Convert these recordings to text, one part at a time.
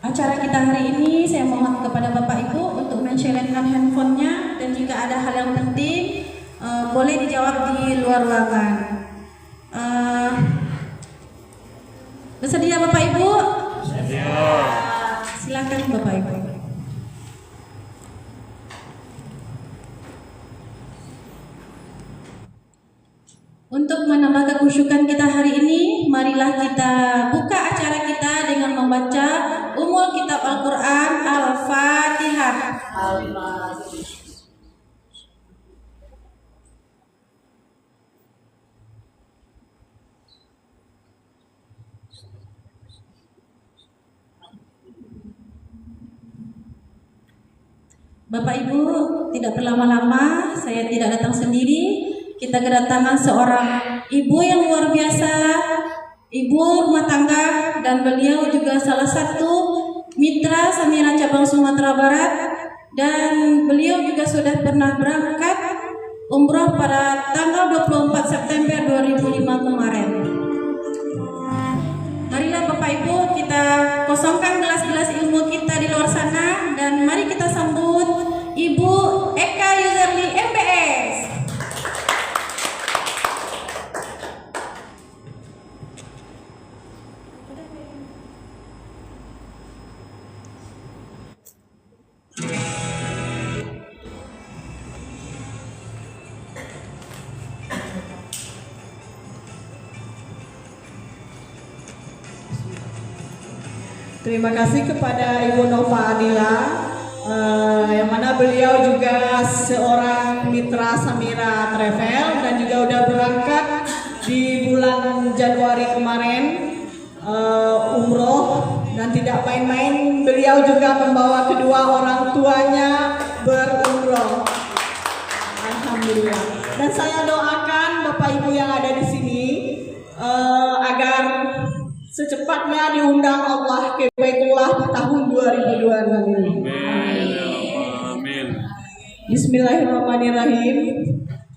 acara kita hari ini, saya mohon kepada Bapak Ibu untuk men-silentkan handphonenya, dan jika ada hal yang penting boleh dijawab di luar ruangan. Bersedia Bapak Ibu? Silakan Bapak Ibu. Untuk menambah kekhusyukan kita hari ini, marilah kita buka acara kita dengan membaca Ummul Kitab Al-Quran Al-Fatihah. Bapak Ibu, tidak berlama-lama, saya tidak datang sendiri. Kita kedatangan seorang ibu yang luar biasa, ibu rumah tangga, dan beliau juga salah satu mitra Samira Cabang Sumatera Barat, dan beliau juga sudah pernah berangkat umroh pada tanggal 24 September 2005 kemarin. Marilah Bapak Ibu, kita kosongkan gelas-gelas ilmu kita di luar sana, dan mari kita sambut Ibu Eka Yuzerli MBS. Terima kasih kepada Ibu Nova Adila, yang mana beliau juga seorang mitra Samira Travel dan juga udah berangkat di bulan Januari kemarin umroh, dan tidak main-main, beliau juga membawa kedua orang tuanya berumroh. Alhamdulillah. Dan saya doakan Bapak Ibu yang ada di sini agar secepatnya diundang Allah ke Baitullah di tahun 2026 ini. Amin. Bismillahirrahmanirrahim.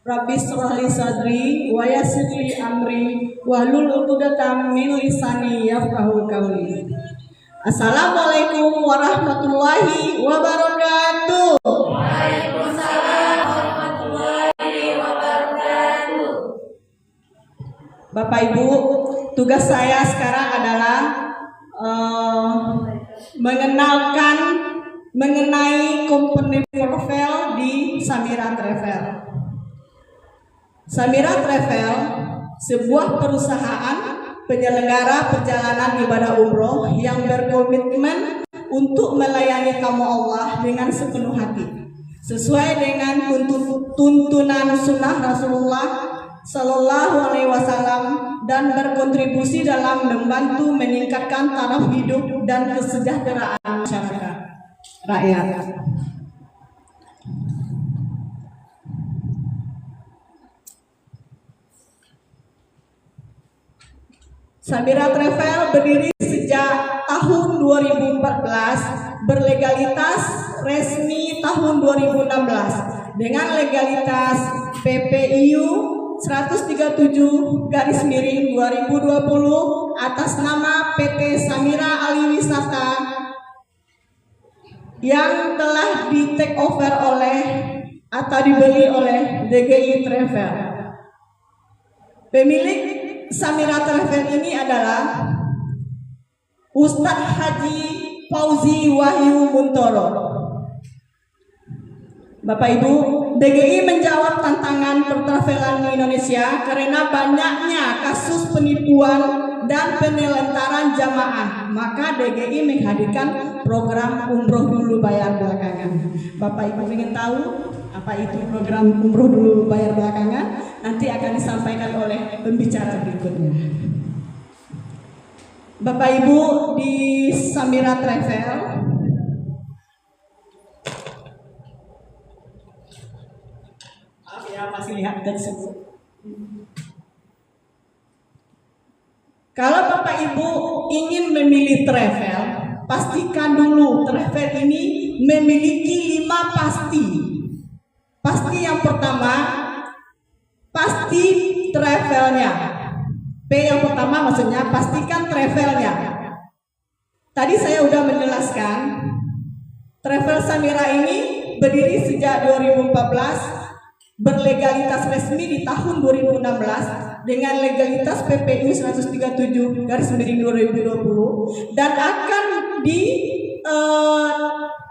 Rabbi shrah li sadri wa yassir li amri wahlul 'uqdatam min lisani yafqahu qawli. Assalamualaikum warahmatullahi wabarakatuh. Waalaikumsalam warahmatullahi wabarakatuh. Bapak Ibu, tugas saya sekarang adalah mengenalkan mengenai company travel di Samira Travel. Samira Travel sebuah perusahaan penyelenggara perjalanan ibadah umroh yang berkomitmen untuk melayani kamu Allah dengan sepenuh hati, sesuai dengan tuntunan sunnah Rasulullah Sallallahu Alaihi Wasallam, dan berkontribusi dalam membantu meningkatkan taraf hidup dan kesejahteraan masyarakat rakyat. Samira Travel berdiri sejak tahun 2014, berlegalitas resmi tahun 2016 dengan legalitas PPIU 137/2020 atas nama PT Samira Aliwisata yang telah di take over oleh atau dibeli oleh DGI Travel. Pemilik Samira Travel ini adalah Ustadz Haji Fauzi Wahyu Muntoro. Bapak Ibu, DGI menjawab tantangan pertravelan di Indonesia karena banyaknya kasus penipuan dan penelantaran jamaah. Maka DGI menghadirkan program umroh dulu bayar belakangan. Bapak Ibu ingin tahu apa itu program umroh dulu bayar belakangan? Nanti akan disampaikan oleh pembicara berikutnya. Bapak Ibu di Samira Travel, masih lihat tersebut. Kalau Bapak Ibu ingin memilih travel, pastikan dulu travel ini memiliki 5 pasti. Pasti yang pertama, pasti travelnya. P yang pertama maksudnya pastikan travelnya. tadi saya sudah menjelaskan, Travel Samira ini berdiri sejak 2014, berlegalitas resmi di tahun 2016 dengan legalitas PPU 137/2020 dan akan di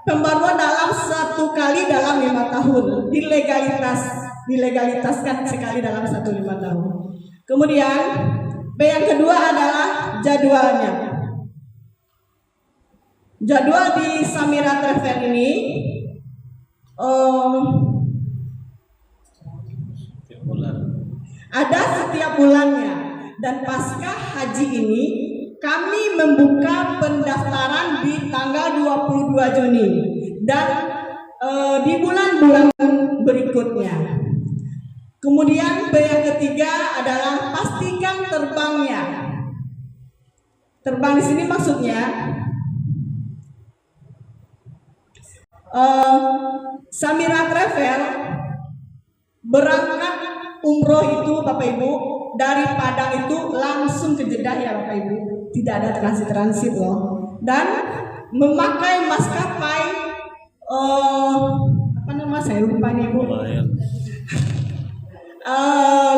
pembaruan dalam 1 kali dalam 5 tahun, dilegalitaskan sekali dalam 5 tahun. Kemudian B yang kedua adalah jadwalnya. Jadwal di Samira Travel ini ada setiap bulannya, dan pasca haji ini kami membuka pendaftaran di tanggal 22 Juni dan di bulan-bulan berikutnya. Kemudian B yang ketiga adalah pastikan terbangnya. Terbang di sini maksudnya Samira Travel berangkat umroh itu Bapak Ibu dari Padang itu langsung ke Jeddah ya Bapak Ibu, tidak ada transit loh, dan memakai maskapai apa nama saya lupa nih Bu,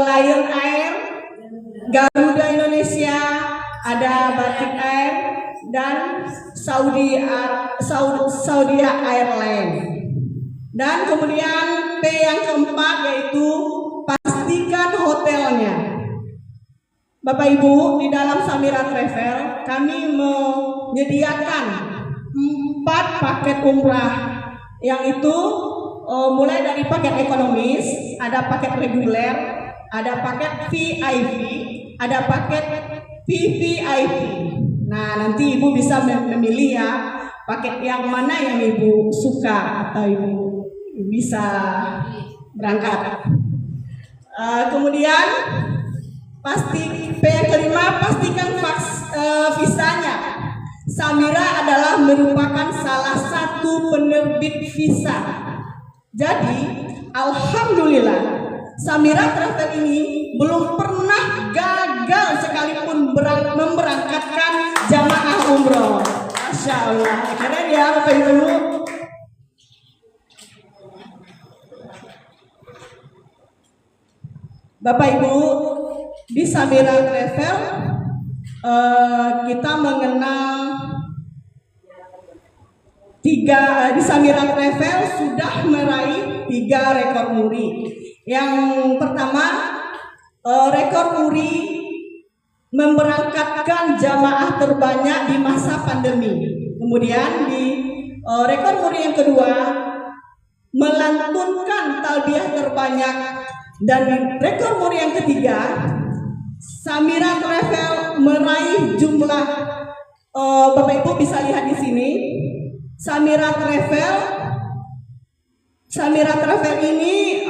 Lion Air, Garuda Indonesia, ada Batik Air, dan Saudi Airlines. Dan kemudian P yang keempat yaitu pastikan hotelnya. Bapak Ibu, di dalam Samira Travel kami menyediakan 4 paket umrah, yang itu mulai dari paket ekonomis, ada paket reguler, ada paket VIP, ada paket VVIP. Nah, nanti Ibu bisa memilih ya paket yang mana yang Ibu suka atau Ibu bisa berangkat. Kemudian P yang kelima, pastikan visanya. Samira adalah merupakan salah satu penerbit visa. Jadi, alhamdulillah, Samira Travel ini belum pernah gagal sekalipun memberangkatkan jamaah umroh. Masya Allah, keren ya Bapak Ibu. Bapak Ibu, di Samira Travel kita mengenal di Samira Travel sudah meraih 3 rekor muri. Yang pertama, rekor muri memberangkatkan jamaah terbanyak di masa pandemi. Kemudian di rekor muri yang kedua, melantunkan talbiyah terbanyak. Dan rekor muri yang ketiga, Samira Travel meraih jumlah Bapak Ibu bisa lihat di sini. Samira Travel ini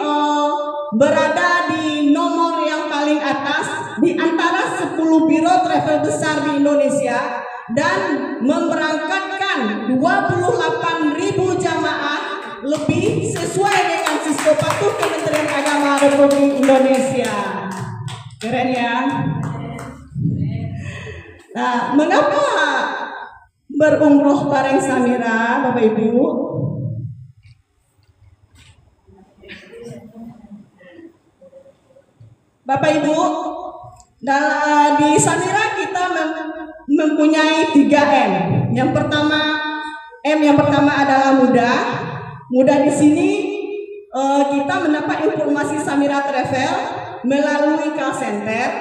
berada di nomor yang paling atas di antara 10 biro travel besar di Indonesia dan memberangkatkan 28.000 jamaah lebih sesuai dengan siswa patuh Kementerian Agama Republik Indonesia. Keren ya. Nah, mengapa berumroh bareng Samira, Bapak Ibu? Bapak Ibu, di Samira kita mempunyai 3 M. Yang pertama adalah mudah. Mudah di sini kita mendapat informasi Samira Travel melalui call center,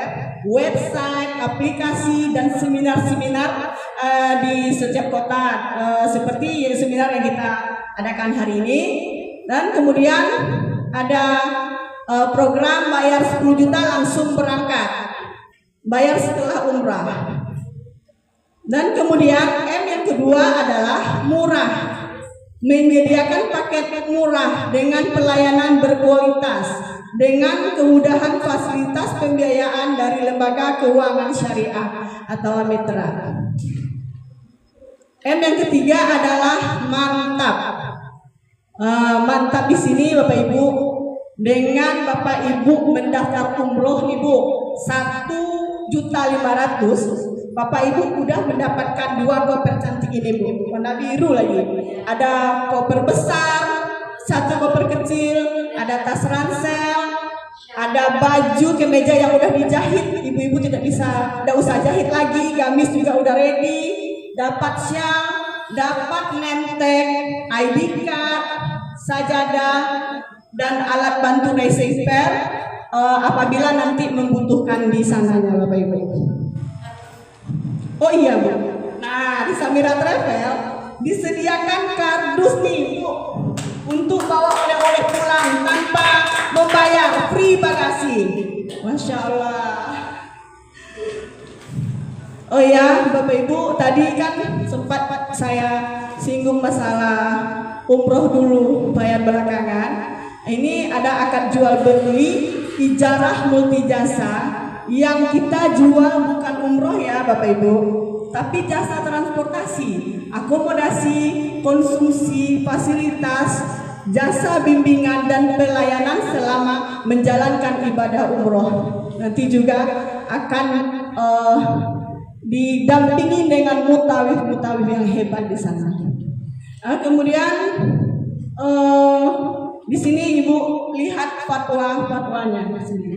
website, aplikasi, dan seminar-seminar di setiap kota, seperti seminar yang kita adakan hari ini. Dan kemudian ada program bayar 10 juta langsung berangkat, bayar setelah umrah. Dan kemudian M yang kedua adalah murah, menyediakan paket murah dengan pelayanan berkualitas, dengan kemudahan fasilitas pembiayaan dari lembaga keuangan syariah atau mitra. M yang ketiga adalah mantap. Mantap di sini Bapak Ibu, dengan Bapak Ibu mendaftar umroh Ibu 1.500.000, Bapak Ibu udah mendapatkan 2 koper cantik ini Bu, warna biru lagi. Ada koper besar, 1 koper kecil, ada tas ransel, ada baju kemeja yang udah dijahit. Ibu-ibu tidak usah jahit lagi, gamis juga udah ready. Dapat shawl, dapat name-tag, ID card, sajadah, dan alat bantu racing pair apabila nanti membutuhkan di sananya Bapak Ibu. Oh iya Bu, nah di Samira Travel disediakan kardus nih Bu untuk bawa oleh-oleh pulang tanpa membayar, free bagasi. Masya Allah. Oh ya Bapak Ibu, tadi kan sempat saya singgung masalah umroh dulu, bayar belakangan. Ini ada akad jual beli ijarah multi jasa yang kita jual bukan umroh ya Bapak Ibu, tapi jasa transportasi, akomodasi, konsumsi, fasilitas, jasa bimbingan dan pelayanan selama menjalankan ibadah umroh. Nanti juga akan didampingi dengan mutawif yang hebat di sana. Kemudian di sini Ibu lihat fatwanya di sini.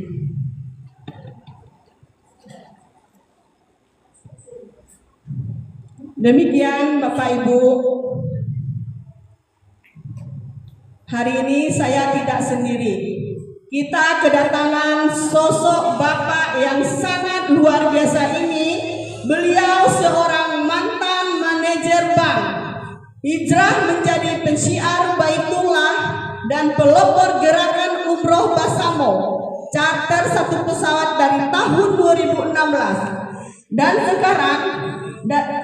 Demikian Bapak Ibu, hari ini saya tidak sendiri. Kita kedatangan sosok Bapak yang sangat luar biasa ini. Beliau seorang mantan manajer bank, hijrah menjadi pensiar Baitullah dan pelopor gerakan umroh Basamo, charter 1 pesawat dari tahun 2016. Dan sekarang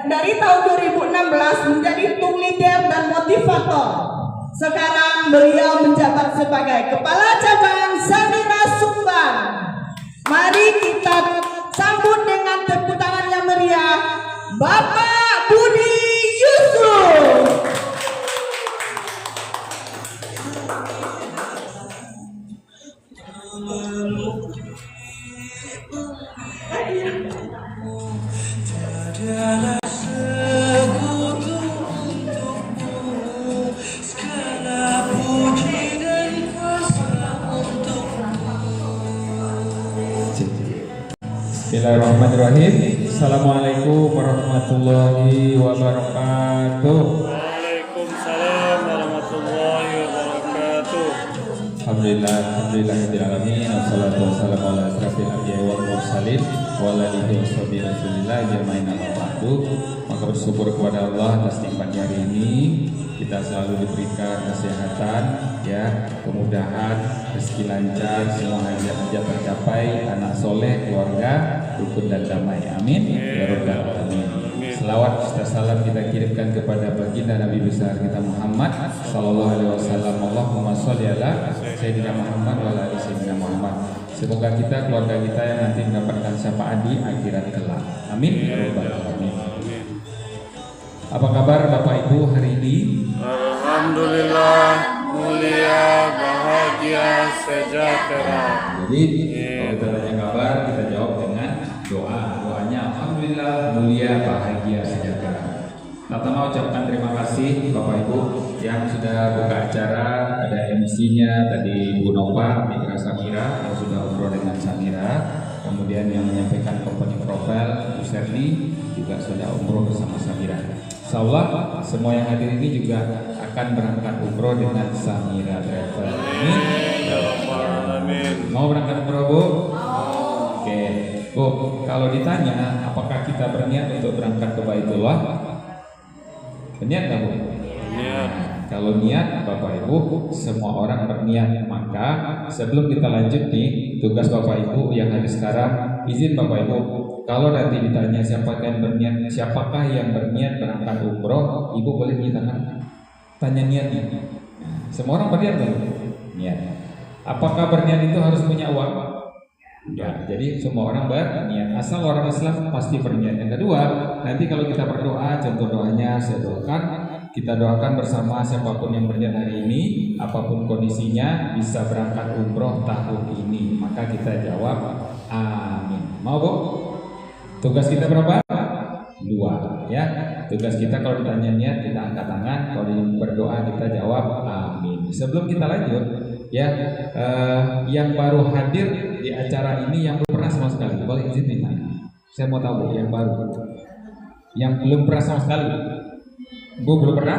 dari tahun 2016 menjadi tung leader dan motivator. Sekarang beliau menjabat sebagai Kepala Cabang Samira Sumbang. Mari kita sambut dengan tepuk tangan yang meriah Bapak Budi Yusuf. Tiadalah sekutu untukmu, segala puji dan kuasa untukmu. Bismillahirrahmanirrahim. Assalamualaikum warahmatullahi wabarakatuh. Waalaikumsalam warahmatullahi wabarakatuh. Alhamdulillahirabbil alamin. Wassalatu wassalamu ala asrofil anbiya'i wal mursalin wa ala alihi washabihi rasulillah jamain amma ba'du. Maka bersyukur kepada Allah atas nikmatnya hari ini kita selalu diberikan kesehatan, ya, kemudahan, rezeki lancar, semua hajat-hajat tercapai, anak soleh, keluarga rukun dan damai. Amin ya rabbal alamin. Selawat serta salam kita kirimkan kepada baginda Nabi besar kita Muhammad sallallahu alaihi wasallam. Allahumma sholli ala sayyidina Muhammad wa ala ali sayyidina Muhammad. Semoga kita, keluarga kita yang nanti mendapatkan syafaat di akhirat kelak. Amin ya rabbal alamin. Apa kabar Bapak Ibu hari ini? Alhamdulillah, mulia, bahagia, sejahtera. Jadi kalau kita tanya kabar, kita jawab dengan doa. Doanya alhamdulillah, mulia, bahagia, sejahtera. Pertama ucapkan terima kasih Bapak Ibu yang sudah buka acara. Ada MC-nya tadi Bu Nova, Mitra Samira yang sudah umroh dengan Samira. Kemudian yang menyampaikan company profile Bu Serli juga sudah umroh bersama Samira. Insyaallah semua yang hadir ini juga akan berangkat umroh dengan Samira Travel. Amin. Mau berangkat umroh Bu? Oke. Bu, kalau ditanya apakah kita berniat untuk berangkat ke Baitullah? Berniat nggak Bu? Niat. Kalau niat Bapak Ibu, semua orang berniat. Maka sebelum kita lanjut nih, tugas Bapak Ibu yang hadir sekarang, izin Bapak Ibu, kalau nanti ditanya siapakah yang berniat berangkat umroh, Ibu boleh minta tanya niatnya. Semua orang berniat kan? Niat. Apakah berniat itu harus punya uang? Ya, jadi semua orang berniat. Asal orang Islam pasti berniat. Yang kedua, nanti kalau kita berdoa, contoh doanya saya doakan, kita doakan bersama siapapun yang berniat hari ini, apapun kondisinya bisa berangkat umroh tahun ini. Maka kita jawab amin. Mau Bu? Tugas kita berapa? 2 ya. Tugas kita kalau ditanya niat kita angkat tangan, kalau berdoa kita jawab amin. Sebelum kita lanjut ya, yang baru hadir di acara ini yang belum pernah sama sekali, boleh izin ditanya. Saya mau tahu yang baru, yang belum pernah sama sekali. Bu belum pernah?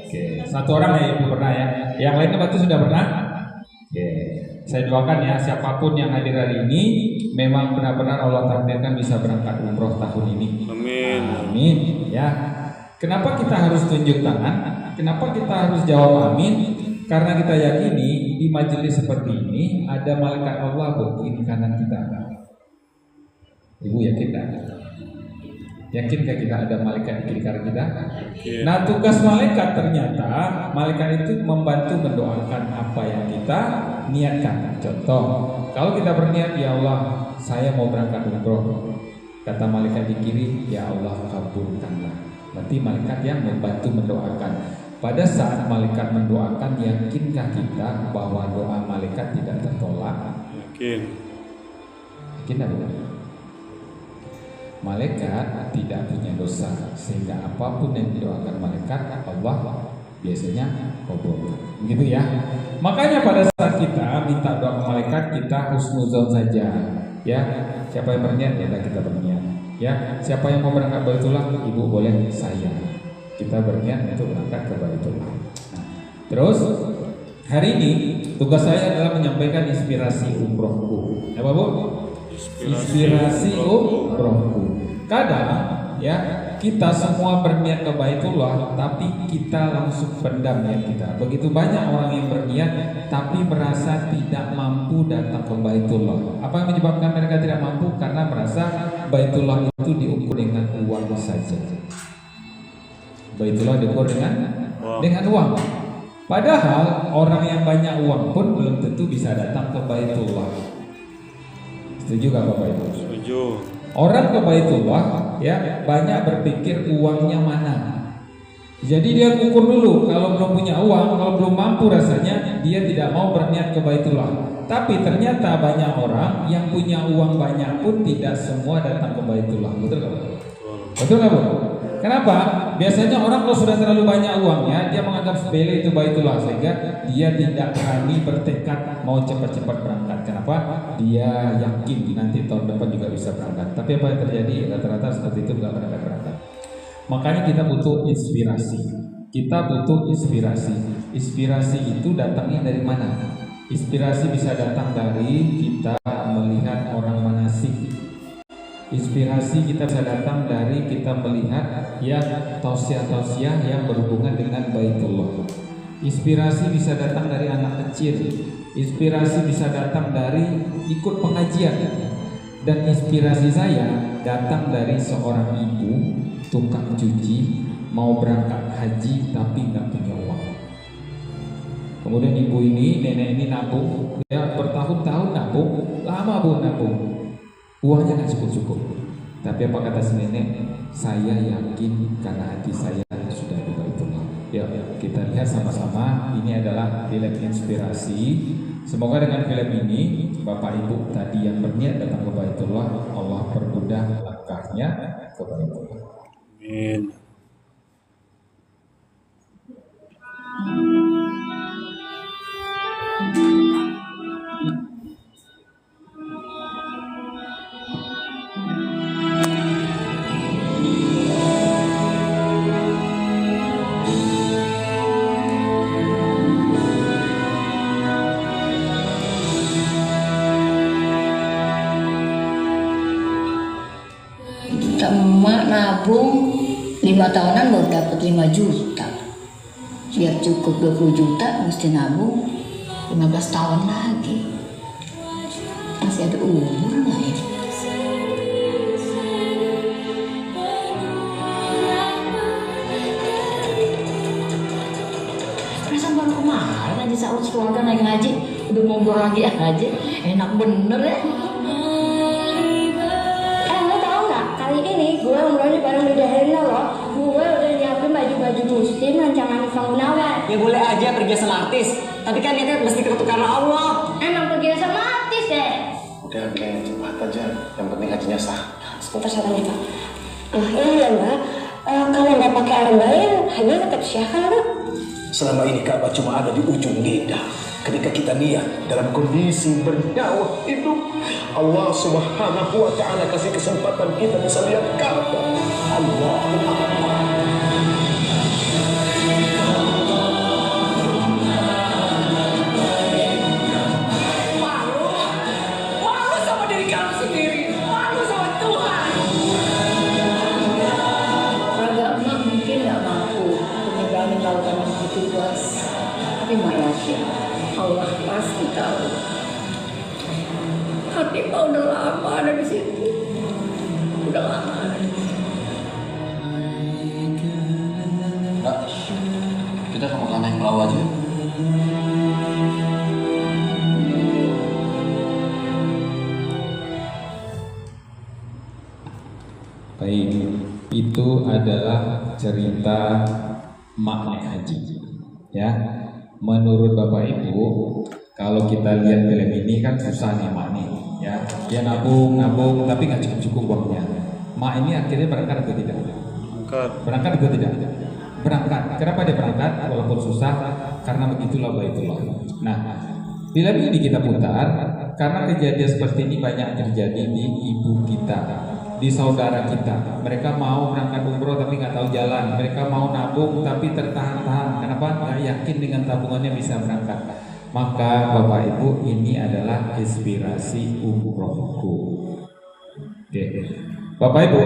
Oke, satu orang ya belum pernah ya. Yang lainnya berarti sudah pernah? Oke, saya doakan ya siapapun yang hadir hari ini memang benar-benar Allah takdirkan bisa berangkat umroh tahun ini. Amin. Amin ya. Kenapa kita harus tunjuk tangan? Kenapa kita harus jawab amin? Karena kita yakini di majelis seperti ini ada malaikat Allah di kanan kita. Ibu yakin tak? Yakinkah kita ada malaikat di kiri kanan kita? Nah, tugas malaikat ternyata malaikat itu membantu mendoakan apa yang kita niatkan. Contoh, kalau kita berniat, ya Allah, saya mau berangkat umroh. Kata malaikat di kiri, ya Allah kabulkanlah. Berarti malaikat yang membantu mendoakan. Pada saat malaikat mendoakan, yakinkah kita bahwa doa malaikat tidak tertolak? Yakin. Yakin tak benar? Malaikat tidak punya dosa, sehingga apapun yang didoakan malaikat Allah biasanya kabul. Begitu ya. Makanya pada saat kita minta doa malaikat, kita husnuzon saja. Ya, siapa yang berniat ya kita berniat. Ya, siapa yang mau berangkat Baitullah, ibu boleh saya. Kita berniat untuk berangkat ke Baitullah. Nah, terus hari ini tugas saya adalah menyampaikan inspirasi umrohku. Apa Bu? Inspirasi umrohku. Kadang ya kita semua berniat ke Baitullah, tapi kita langsung pendam niat kita. Begitu banyak orang yang berniat tapi merasa tidak mampu datang ke Baitullah. Apa yang menyebabkan mereka tidak mampu? Karena merasa Baitullah itu diukur dengan uang saja. Baitullah diukur dengan uang. Padahal orang yang banyak uang pun belum tentu bisa datang ke Baitullah. Setuju gak Bapak Ibu? Setuju. Orang ke Baitullah ya banyak berpikir uangnya mana. Jadi dia ukur dulu, kalau belum punya uang, kalau belum mampu rasanya dia tidak mau berniat ke Baitullah. Tapi ternyata banyak orang yang punya uang banyak pun tidak semua datang ke Baitullah. Betul nggak? Betul nggak Bu? Kenapa? Biasanya orang kalau sudah terlalu banyak uangnya, dia menganggap sepele itu Baitullah, sehingga dia tidak berani bertekad mau cepat-cepat berangkat. Kenapa? Dia yakin nanti tahun depan juga bisa berangkat. Tapi apa yang terjadi? Rata-rata seperti itu nggak berangkat. Makanya kita butuh inspirasi. Kita butuh inspirasi. Inspirasi itu datangnya dari mana? Inspirasi bisa datang dari kita melihat orang manasik. Inspirasi kita bisa datang dari kita melihat ya tausiah-tausiah yang berhubungan dengan Baitullah. Inspirasi bisa datang dari anak kecil. Inspirasi bisa datang dari ikut pengajian. Dan inspirasi saya datang dari seorang ibu tukang cuci mau berangkat haji tapi nggak punya uang. Kemudian ibu ini, nenek ini nabung ya bertahun-tahun nabung, lama Bu nabung. Uangnya nggak cukup. Tapi apa kata si nenek? Saya yakin karena hati saya sudah di Baitullah. Ya, kita lihat sama-sama. Ini adalah film inspirasi. Semoga dengan film ini Bapak Ibu tadi yang berniat datang ke Baitullah, Allah permudah langkahnya ke Baitullah. Amin. Emak nabung 5 tahunan baru dapat 5 juta. Biar cukup 20 juta mesti nabung 15 tahun lagi. Masih ada umur nggak ya? Perasaan baru kemarin aja saat keluarga naik haji udah ngobrol lagi aja, enak bener ya. Kali ini gue umrohnya bareng Bida Herina loh. Gue udah nyiapin baju-baju muslim rancangan Ifang Gunawan. Ya boleh aja pergi sama artis, tapi kan niatnya mesti karena Allah. Emang pergi sama artis deh. Udah cepat aja, yang penting hajinya sah. Sebentar saya tanya Pak. Iya mbak, kalau nggak pakai air lain, hanya tetap syah kan mbak? Selama ini Ka'bah cuma ada di ujung lidah. Ketika kita niat dalam kondisi bernyawa hidup, Allah Subhanahu wa Ta'ala kasih kesempatan kita bisa lihat Ka'bah. Allahu Akbar. Malu sama diri kamu sendiri, malu sama Tuhan. Agak emak mungkin nggak mampu menyeberangi lautan yang begitu luas, tapi mak yakin Allah pasti tahu. Hati mak udah lama ada di situ, udah lama. Kak, kita ke makan naik perahu aja. Baik, itu adalah cerita makna haji. Ya, menurut Bapak Ibu, kalau kita lihat film ini kan susah nih mak nih. Ya, dia nabung, tapi nggak cukup uangnya. Mak ini akhirnya berangkat atau tidak? Berangkat atau tidak? Berangkat. Kenapa dia berangkat? Walaupun susah, karena begitulah baitullah. Nah, film ini kita putar karena kejadian seperti ini banyak terjadi di ibu kita, di saudara kita. Mereka mau berangkat umroh tapi nggak tahu jalan. Mereka mau nabung tapi tertahan-tahan. Kenapa? Nggak yakin dengan tabungannya bisa berangkat. Maka Bapak Ibu, ini adalah inspirasi umrohku. Oke, Bapak Ibu,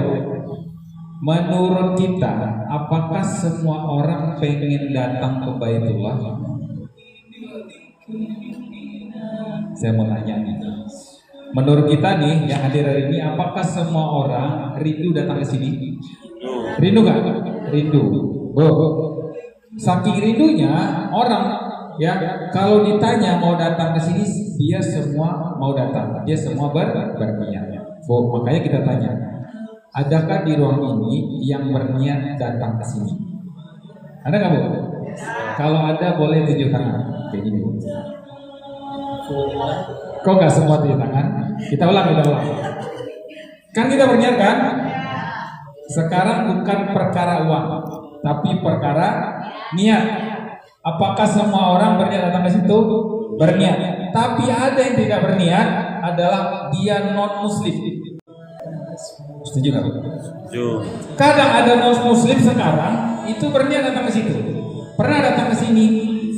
menurut kita, apakah semua orang pengen datang ke Baitullah? Saya mau tanya nih. Menurut kita nih yang hadir hari ini, apakah semua orang rindu datang ke sini? Rindu nggak? Rindu. Saking rindunya orang, ya, kalau ditanya mau datang ke sini, dia semua mau datang. Dia semua berniat. Makanya kita tanya, adakah di ruang ini yang berniat datang ke sini? Ada nggak, Bu? Kalau ada, boleh tunjuk tangan. Kayak gini, Bu. Kok nggak semua tunjuk tangan? Kita ulang. Kan kita berniat kan? Sekarang bukan perkara uang, tapi perkara niat. Apakah semua orang berniat datang ke situ? Berniat. Tapi ada yang tidak berniat, adalah dia non muslim. Setuju nggak? Setuju. Kadang ada non muslim sekarang itu berniat datang ke situ. Pernah datang ke sini,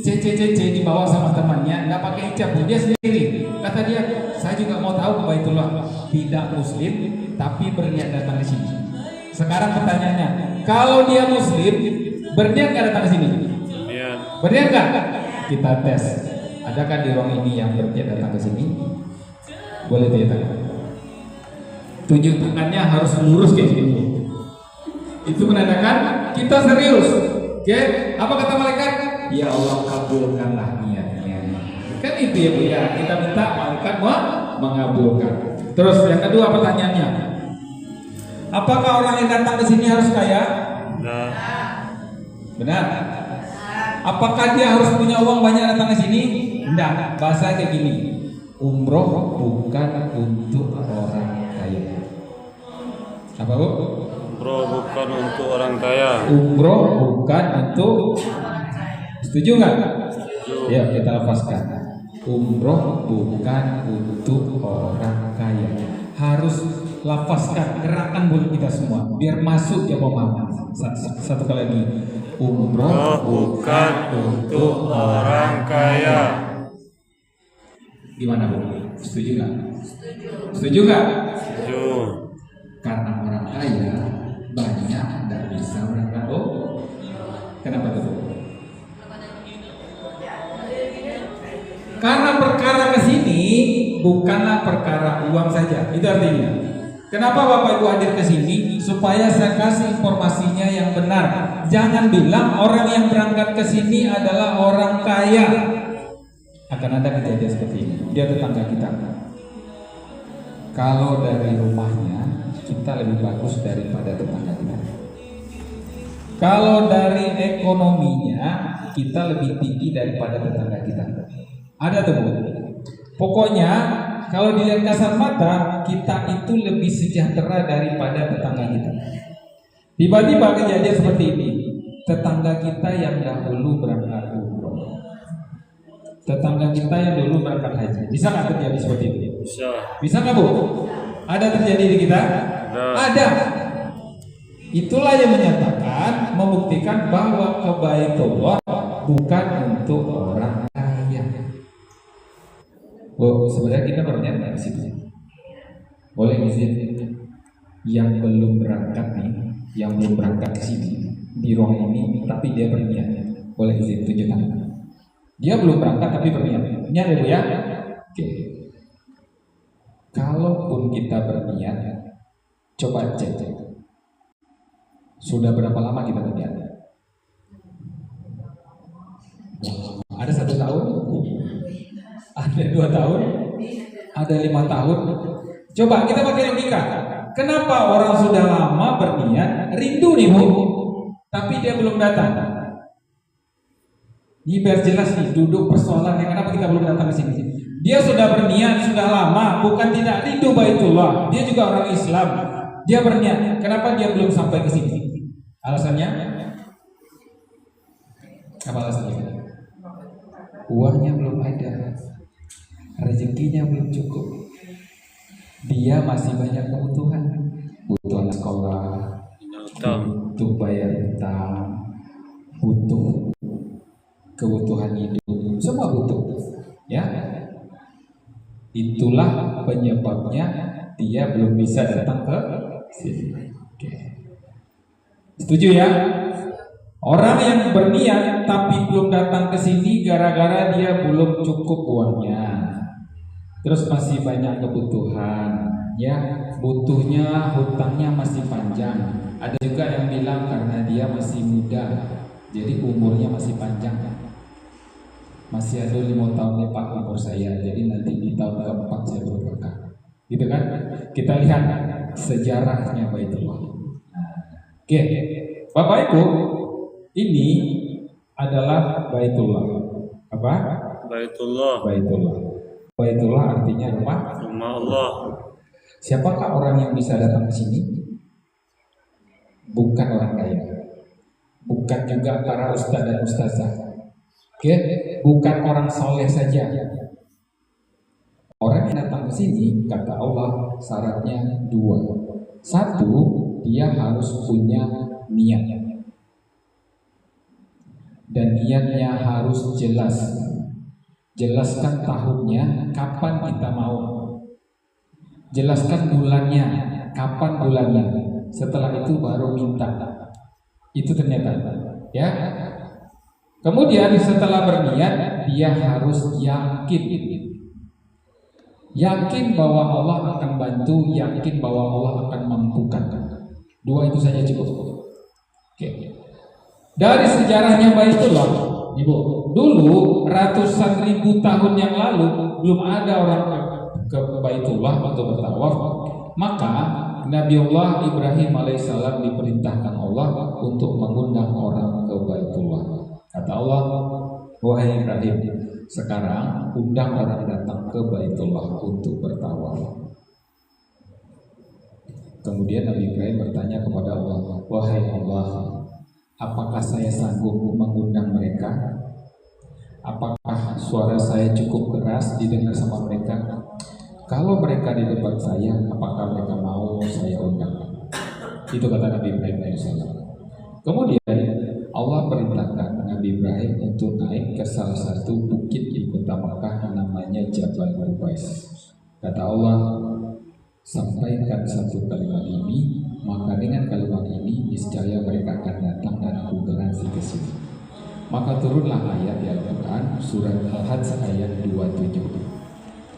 CCCC dibawa sama temannya, nggak pakai hijab, dia sendiri. Kata dia, saya juga mau tahu ke Baitullah. Tidak muslim, tapi berniat datang ke sini. Sekarang pertanyaannya, kalau dia muslim, berniat nggak datang ke sini? Berniat nggak? Kita tes. Adakah di ruang ini yang berniat datang ke sini? Boleh tunjuk tangan. Tunjuk tangannya harus lurus kayak gini. Itu menandakan kita serius. Oke? Apa kata malaikat? Ya Allah, kabulkanlah niatnya. Kan itu ya Bu ya. Kita minta malaikat mengabulkan. Terus yang kedua pertanyaannya, apakah orang yang datang ke sini harus kaya? Benar. Apakah dia harus punya uang banyak datang ke sini? Enggak. Bahasa kayak gini. Umroh bukan untuk orang kaya. Apa, Bu? Umroh bukan untuk orang kaya. Umroh bukan untuk. Setuju nggak? Ya, kita lepaskan. Umroh bukan untuk orang kaya. Harus lapaskan, gerakan mulut kita semua biar masuk ya pemahaman. Satu kali lagi. Umroh bukan untuk orang kaya. Gimana, Bu? Setuju nggak? Setuju nggak? Setuju. Karena orang kaya banyak tidak bisa berangkat. Oh, kenapa tuh? Karena perkara kesini bukanlah perkara uang saja. Itu artinya. Kenapa Bapak Ibu hadir ke sini? Supaya saya kasih informasinya yang benar. Jangan bilang orang yang berangkat ke sini adalah orang kaya. Akan ada kejadian seperti ini. Dia tetangga kita. Kalau dari rumahnya kita lebih bagus daripada tetangga kita. Kalau dari ekonominya kita lebih tinggi daripada tetangga kita. Ada tuh, Bu. Pokoknya kalau dilihat kasat mata, kita itu lebih sejahtera daripada tetangga kita. Tiba-tiba kejadian seperti ini. Tetangga kita yang dahulu berangkat umroh, tetangga kita yang dulu berangkat haji, bisa nggak terjadi seperti itu? Bisa nggak Bu? Ada terjadi di kita? Ada. Itulah yang menyatakan, membuktikan bahwa kebaitullah bukan untuk orang kaya. Oh, sebenarnya kita berniat dari situ. Boleh izin yang belum berangkat nih, yang belum berangkat ke sini di ruang ini, tapi dia berniat. Boleh izin tunjuk tangan. Dia belum berangkat tapi berniat. Niat ya Bu ya? Oke. Kalaupun kita berniat, coba cek. Sudah berapa lama kita berniat? Ada 1 tahun? Ada 2 tahun? Ada 5 tahun? Coba kita pakai logika. Kenapa orang sudah lama berniat, rindu nih Bu, tapi dia belum datang? Ini biar jelas nih duduk persoalannya, kenapa kita belum datang ke sini. Dia sudah berniat, sudah lama, bukan tidak rindu Baitullah. Dia juga orang Islam. Dia berniat, kenapa dia belum sampai ke sini? Alasannya? Apa alasannya? Uangnya belum ada, rezekinya belum cukup. Dia masih banyak kebutuhan, butuh sekolah, butuh bayar utang, butuh kebutuhan hidup, semua butuh. Ya, itulah penyebabnya dia belum bisa datang ke sini. Oke. Setuju ya? Orang yang berniat tapi belum datang ke sini gara-gara dia belum cukup uangnya. Terus masih banyak kebutuhan, ya, butuhnya, hutangnya masih panjang. Ada juga yang bilang karena dia masih muda, jadi umurnya masih panjang. Masih ada 5 tahun lepak umur saya, jadi nanti di tahun keempat saya berberkah. Gitu kan? Kita lihat sejarahnya Baitullah. Oke, Bapak Ibu, ini adalah Baitullah. Apa? Baitullah. Baitullah artinya rumah Allah. Siapakah orang yang bisa datang ke sini? Bukan orang kaya, bukan juga para ustadz dan ustazah. Oke, bukan orang soleh saja. Orang yang datang ke sini, kata Allah, syaratnya 2. 1, dia harus punya niat, dan niatnya harus jelas. Jelaskan tahunnya, kapan kita mau. Jelaskan bulannya, kapan bulannya. Setelah itu baru minta. Itu ternyata, ya. Kemudian setelah berniat, dia harus yakin. Yakin bahwa Allah akan bantu, yakin bahwa Allah akan mampukan. 2 itu saja cukup. Oke. Dari sejarahnya Baitullah, Ibu, dulu ratusan ribu tahun yang lalu belum ada orang ke Baitullah untuk bertawaf. Maka Nabiullah Ibrahim alaihissalam diperintahkan Allah untuk mengundang orang ke Baitullah. Kata Allah, wahai Ibrahim, sekarang undang orang datang ke Baitullah untuk bertawaf. Kemudian Nabi Ibrahim bertanya kepada Allah, wahai Allah, apakah saya sanggup mengundang mereka? Apakah suara saya cukup keras didengar sama mereka? Kalau mereka di depan saya, apakah mereka mau saya undang? Itu kata Nabi Ibrahim AS. Kemudian Allah perintahkan Nabi Ibrahim untuk naik ke salah satu bukit di kota Makkah namanya Jabal Qubais. Kata Allah, sampaikan satu kalimat ini, maka dengan kalimat ini niscaya mereka akan datang dan aku garansi ke sini. Maka turunlah ayat di Al-Quran surat Al-Hajj ayat 27.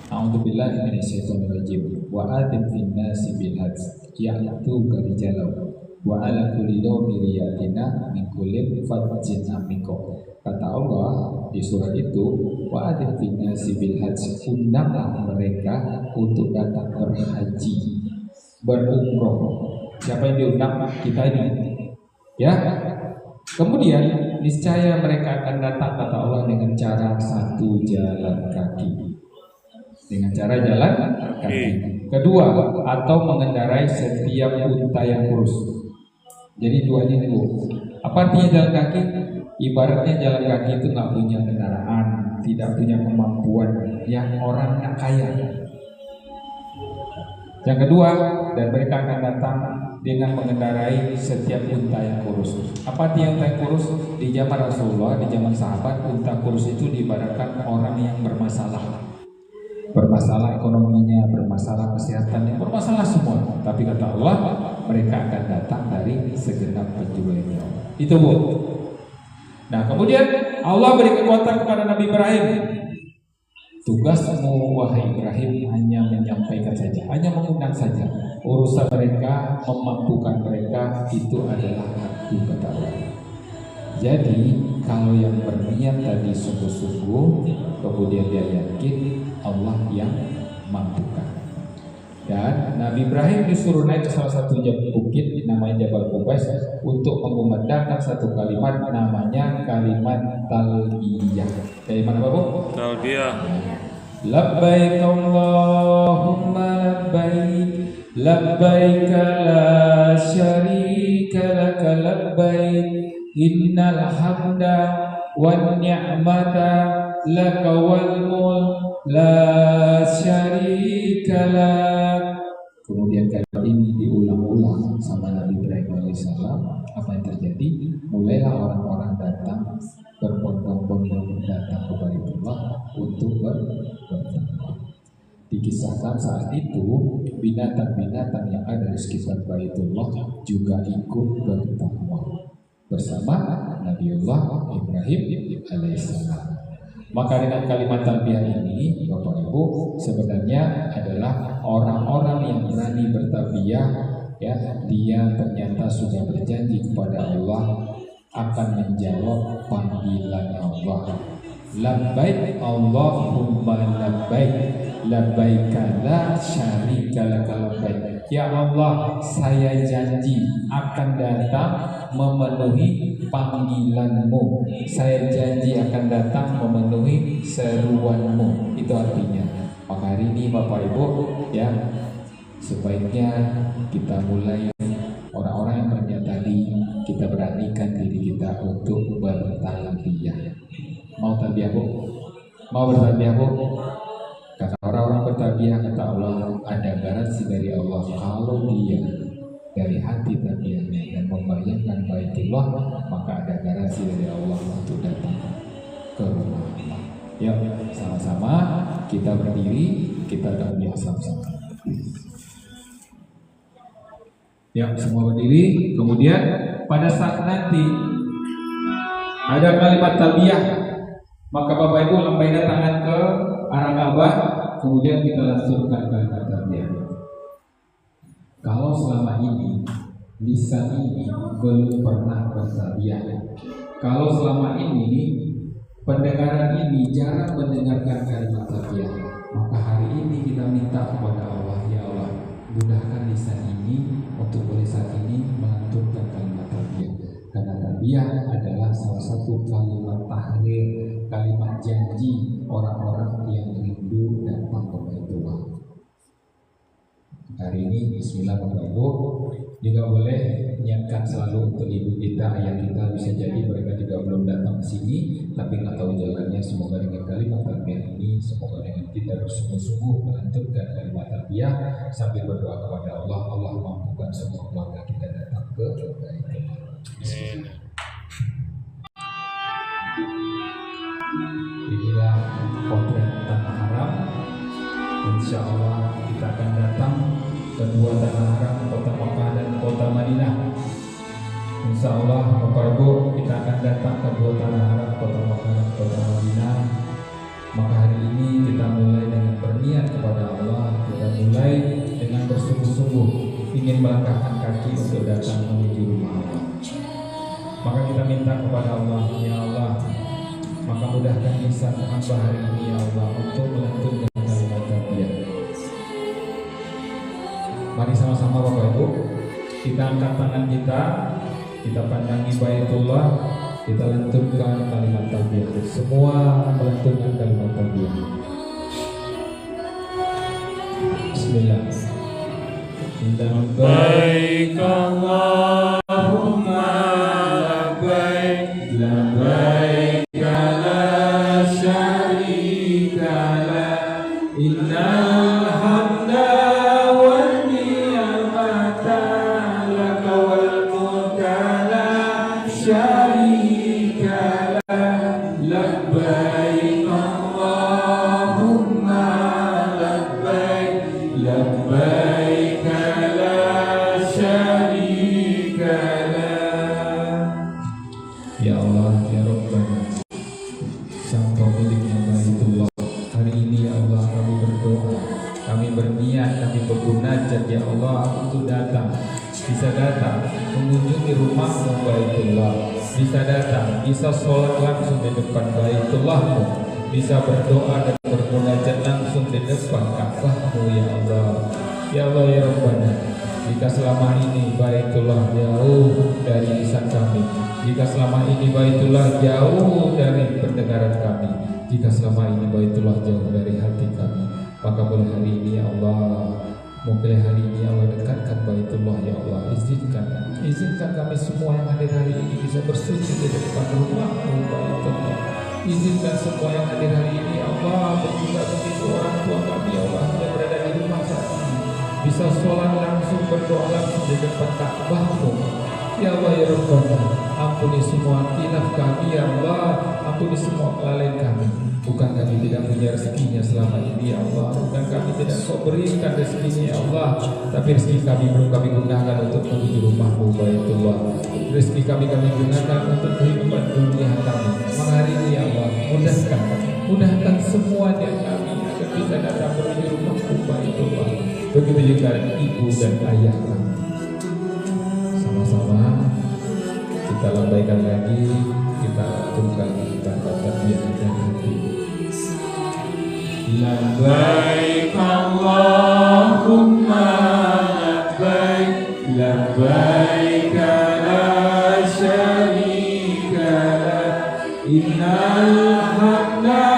A'udzubillahi minasyaitonirrajim. Wa adzin fin-nasi bil hajj ya'tuka rijalan wa 'ala kulli dhamiri yatina min kulli fajjin amiq. Kata Allah di surat itu, wa adzin fin-nasi bil hajj, undanglah mereka untuk datang berhaji, berumroh. Siapa yang diundang? Kita ini. Ya. Kemudian niscaya mereka akan datang, kata Allah, dengan cara satu, jalan kaki. Dengan cara jalan kaki. Kedua, atau mengendarai setiap unta yang kurus. Jadi dua ini dulu. Apa artinya jalan kaki? Ibaratnya jalan kaki itu nggak punya kendaraan, tidak punya kemampuan, yang orang nggak kaya. Yang kedua, dan mereka akan datang dengan mengendarai setiap unta yang kurus. Apa artinya unta yang kurus? Di zaman Rasulullah, di zaman sahabat, unta kurus itu diibaratkan orang yang bermasalah. Bermasalah ekonominya, bermasalah kesehatannya, bermasalah semua. Tapi kata Allah, mereka akan datang dari segenap penjuru. Itu Bu. Nah kemudian Allah beri kekuatan kepada Nabi Ibrahim. Tugasmu wahai Ibrahim hanya menyampaikan saja, hanya mengundang saja. Urusan mereka, memampukan mereka itu adalah hati kata Allah. Jadi kalau yang berniat tadi sungguh-sungguh, kemudian dia yakin Allah yang mampukan. Dan Nabi Ibrahim disuruh naik ke salah satu bukit namanya Jabal Qubais untuk mengumandangkan satu kalimat namanya kalimat talbiyah. Dari mana Bapak? Talbiyah. Labbaik Allahumma labbaik, labbaik la syarika laka labbaik, innal hamda wan ni'mata laka wal mulk la syarika lak. Kemudian kalimat ini diulang-ulang sama Nabi Ibrahim alaihissalam. Apa yang terjadi? Mulailah orang-orang datang berbondong-bondong datang kepada Allah untuk bertakwa. Dikisahkan saat itu binatang-binatang yang ada di sekitar Baitullah juga ikut bertakwa bersama Nabiullah Ibrahim alaihissalam. Maka dengan kalimat talbiyah ini, Bapak Ibu, sebenarnya adalah orang-orang yang berani bertalbiyah, ya, dia ternyata sudah berjanji kepada Allah akan menjawab panggilan Allah. Labbaik Allahumma labbaik, labbaik la syarika laka labbaik. Ya Allah, saya janji akan datang memenuhi panggilanmu. Saya janji akan datang memenuhi seruanmu. Itu artinya. Maka hari ini Bapak Ibu, ya, sebaiknya kita mulai orang-orang yang berniat tadi, kita beranikan diri kita untuk bertalbiyah. Mau talbiyah Bu? Mau bertalbiyah Bu? Kata orang-orang bertalbiyah, kata Allah, ada garansi dari Allah kalau dia dari hati talbiyahnya dan membayangkan Baitullah, maka ada garansi dari Allah untuk datang ke rumah Allah. Ya, sama-sama kita berdiri, kita talbiyah sama-sama. Ya, semua berdiri. Kemudian pada saat nanti ada kalimat talbiyah, maka Bapak Ibu lambaikan tangan ke arah Ka'bah, kemudian kita lanjutkan kalimat talbiyah. Kalau selama ini lisan ini belum pernah bertalbiyah, kalau selama ini pendengaran ini jarang mendengarkan kalimat talbiyah, maka hari ini kita minta kepada Allah, ya Allah, mudahkan lisan ini untuk boleh saat ini melantunkan kalimat talbiyah. Karena talbiyah adalah salah satu kalimat tahlil, kalimat janji orang-orang yang rindu datang ke Baitullah. Hari ini bismillah Bapak Ibu, juga boleh niatkan selalu untuk ibu kita, ayah kita, bisa jadi mereka juga belum datang ke sini tapi nggak tahu jalannya. Semoga dengan kalimat talbiyah ini, semoga dengan kita bersungguh-sungguh melantunkan kalimat talbiyah sambil berdoa kepada Allah, Allah mampukan semua keluarga kita datang ke Baitullah. Bismillah. Inilah potret tanah haram. Insya Allah kita akan datang kedua tanah haram, kota Makkah dan kota Madinah. Insya Allah Bapak Ibu, kita akan datang kedua tanah haram, kota Makkah dan kota Madinah. Maka hari ini kita mulai dengan berniat kepada Allah, kita mulai dengan bersungguh-sungguh ingin melangkahkan kaki untuk datang menuju rumah Allah. Maka kita minta kepada Allah, ya Allah, maka mudahkan lisan hamba hari ini ya Allah untuk melantunkan kalimat talbiyah. Mari sama-sama Bapak Ibu, kita angkat tangan kita pandangi Baitullah, kita lantunkan kalimat talbiyah. Semua melantunkan kalimat talbiyah. Bismillah. Labbaik Allahumma labbaik la syarika lak, innal hamda wan ni'mata lak wal mulka la syarika lak, labbaik Allahumma labbaik, labbaik la syarika lak. Ya Allah, ya Rabbana, Sang pemiliknya Baitullah, hari ini ya Allah kami berdoa, kami berniat, kami bermunajat ya Allah untuk datang, bisa datang mengunjungi rumahmu Baitullah, bisa datang, bisa sholat langsung di depan Baitullahmu, bisa berdoa dan bermunajat langsung di depan Ka'bahmu ya Allah. Ya Allah ya Rabbana, jika selama ini Baitullah jauh dari lisan kami, jika selama ini Baitullah jauh dari pendengaran kami, jika selama ini Baitullah jauh dari hati kami, maka boleh hari ini ya Allah, mungkin hari ini ya Allah dekatkan Baitullah ya Allah. Izinkan kami semua yang hadir hari ini bisa bersujud di depan rumahmu Baitullah. Izinkan semua yang hadir hari ini ya Allah, dan juga begitu orang tua kami ya Allah yang berada di rumah saat ini, bisa sholat langsung, berdoa langsung di depan Ka'bahmu ya Allah ya Rabbana. Ampuni semua khilaf kami ya Allah, ampuni semua kelalaian kami. Bukan kami tidak punya rezekinya selama ini ya Allah, bukan kami tidak kau berikan rezekinya ya Allah, tapi rezeki kami belum kami gunakan untuk menuju rumahmu Baitullah. Rezeki kami gunakan untuk kehidupan dunia kami. Maka hari ini ya Allah, mudahkan semua dia kami agar bisa datang menuju rumahmu Baitullah. Begitu juga ibu dan ayah kami. Sama-sama kita lambaikan lagi, kita aturkan kata takbir dari hati. Labbaik Allahumma labbaik, labbaik la syarika lak, innal hamda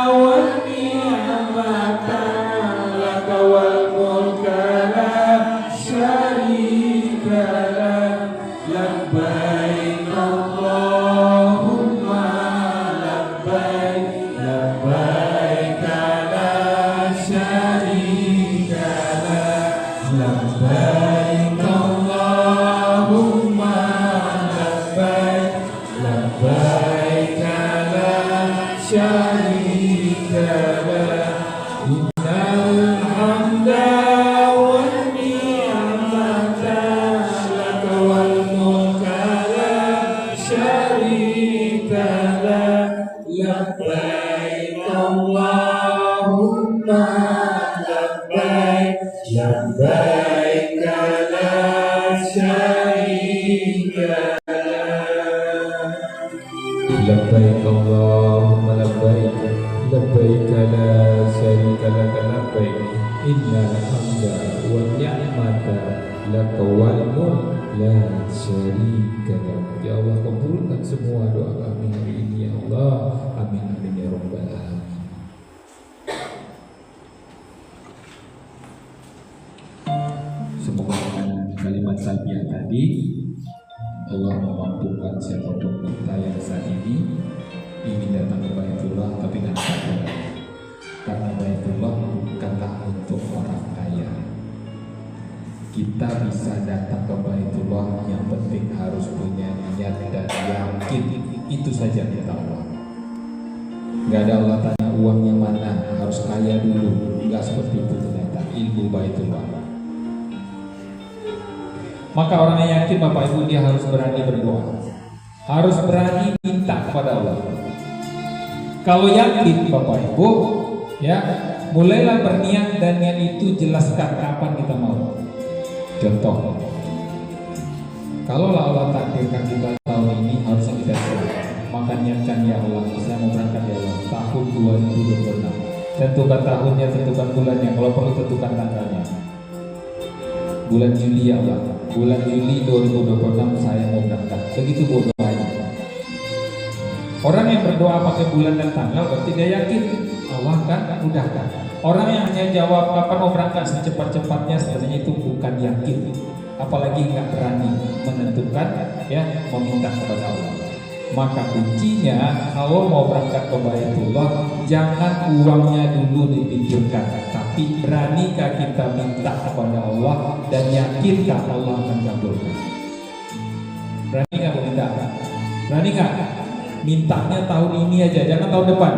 wan ni'mata lak wal mulka la syarika lak, labbaik Allahumma labbaik, labbaik la syarika lak, labbaik Allahumma labbaik, labbaik la syarika lak, innal hamda wan ni'mata lak wal mulka la syarika lak, labbaik Allahumma labbaik, labbaik la syarika lak. Labbaik Allahumma labbaik, labbaik la syarika lak, labbaik, innal hamda wan ni'mata lak wal mulk la syarika lak. Ya Allah, kabulkan semua doa kami hari ini ya Allah. Amin amin ya rabbal alamin. Semoga dengan kalimat talbiyah tadi Allah memampukan siapapun kita yang saat ini ingin datang ke Baitullah tapi nggak sadar, karena Baitullah bukanlah untuk orang kaya. Kita bisa datang ke Baitullah, yang penting harus punya niat dan yakin, itu saja kita Allah. Nggak ada Allah tanya uangnya mana, harus kaya dulu, nggak seperti itu ternyata ilmu Baitullah. Maka orang yang yakin Bapak Ibu, dia harus berani berdoa, harus berani minta kepada Allah. Kalau yakin Bapak Ibu, ya mulailah berniat, dan niat itu jelaskan kapan kita mau. Contoh, kalau Allah takdirkan kita tahun ini harusnya kita selesai, maka niatkan ya Allah, saya mau berangkat ya Allah tahun 2026. Tentukan tahunnya, tentukan bulannya, kalau perlu tentukan tanggalnya. Bulan Juli ya Allah, bulan Juli 2026 saya mau berangkat. Begitu doanya. Orang yang berdoa pakai bulan dan tanggal berarti dia yakin Allah kan mudahkan. Orang yang hanya jawab kapan mau berangkat secepat-cepatnya, sebenarnya itu bukan yakin, apalagi nggak berani menentukan, ya, meminta kepada Allah. Maka kuncinya kalau mau berangkat ke Baitullah, jangan uangnya dulu dipikirkan, tapi beranikah kita minta kepada Allah dan yakinkah Allah akan kabulkan? Berani nggak minta? Berani nggak? Mintanya tahun ini aja, jangan tahun depan.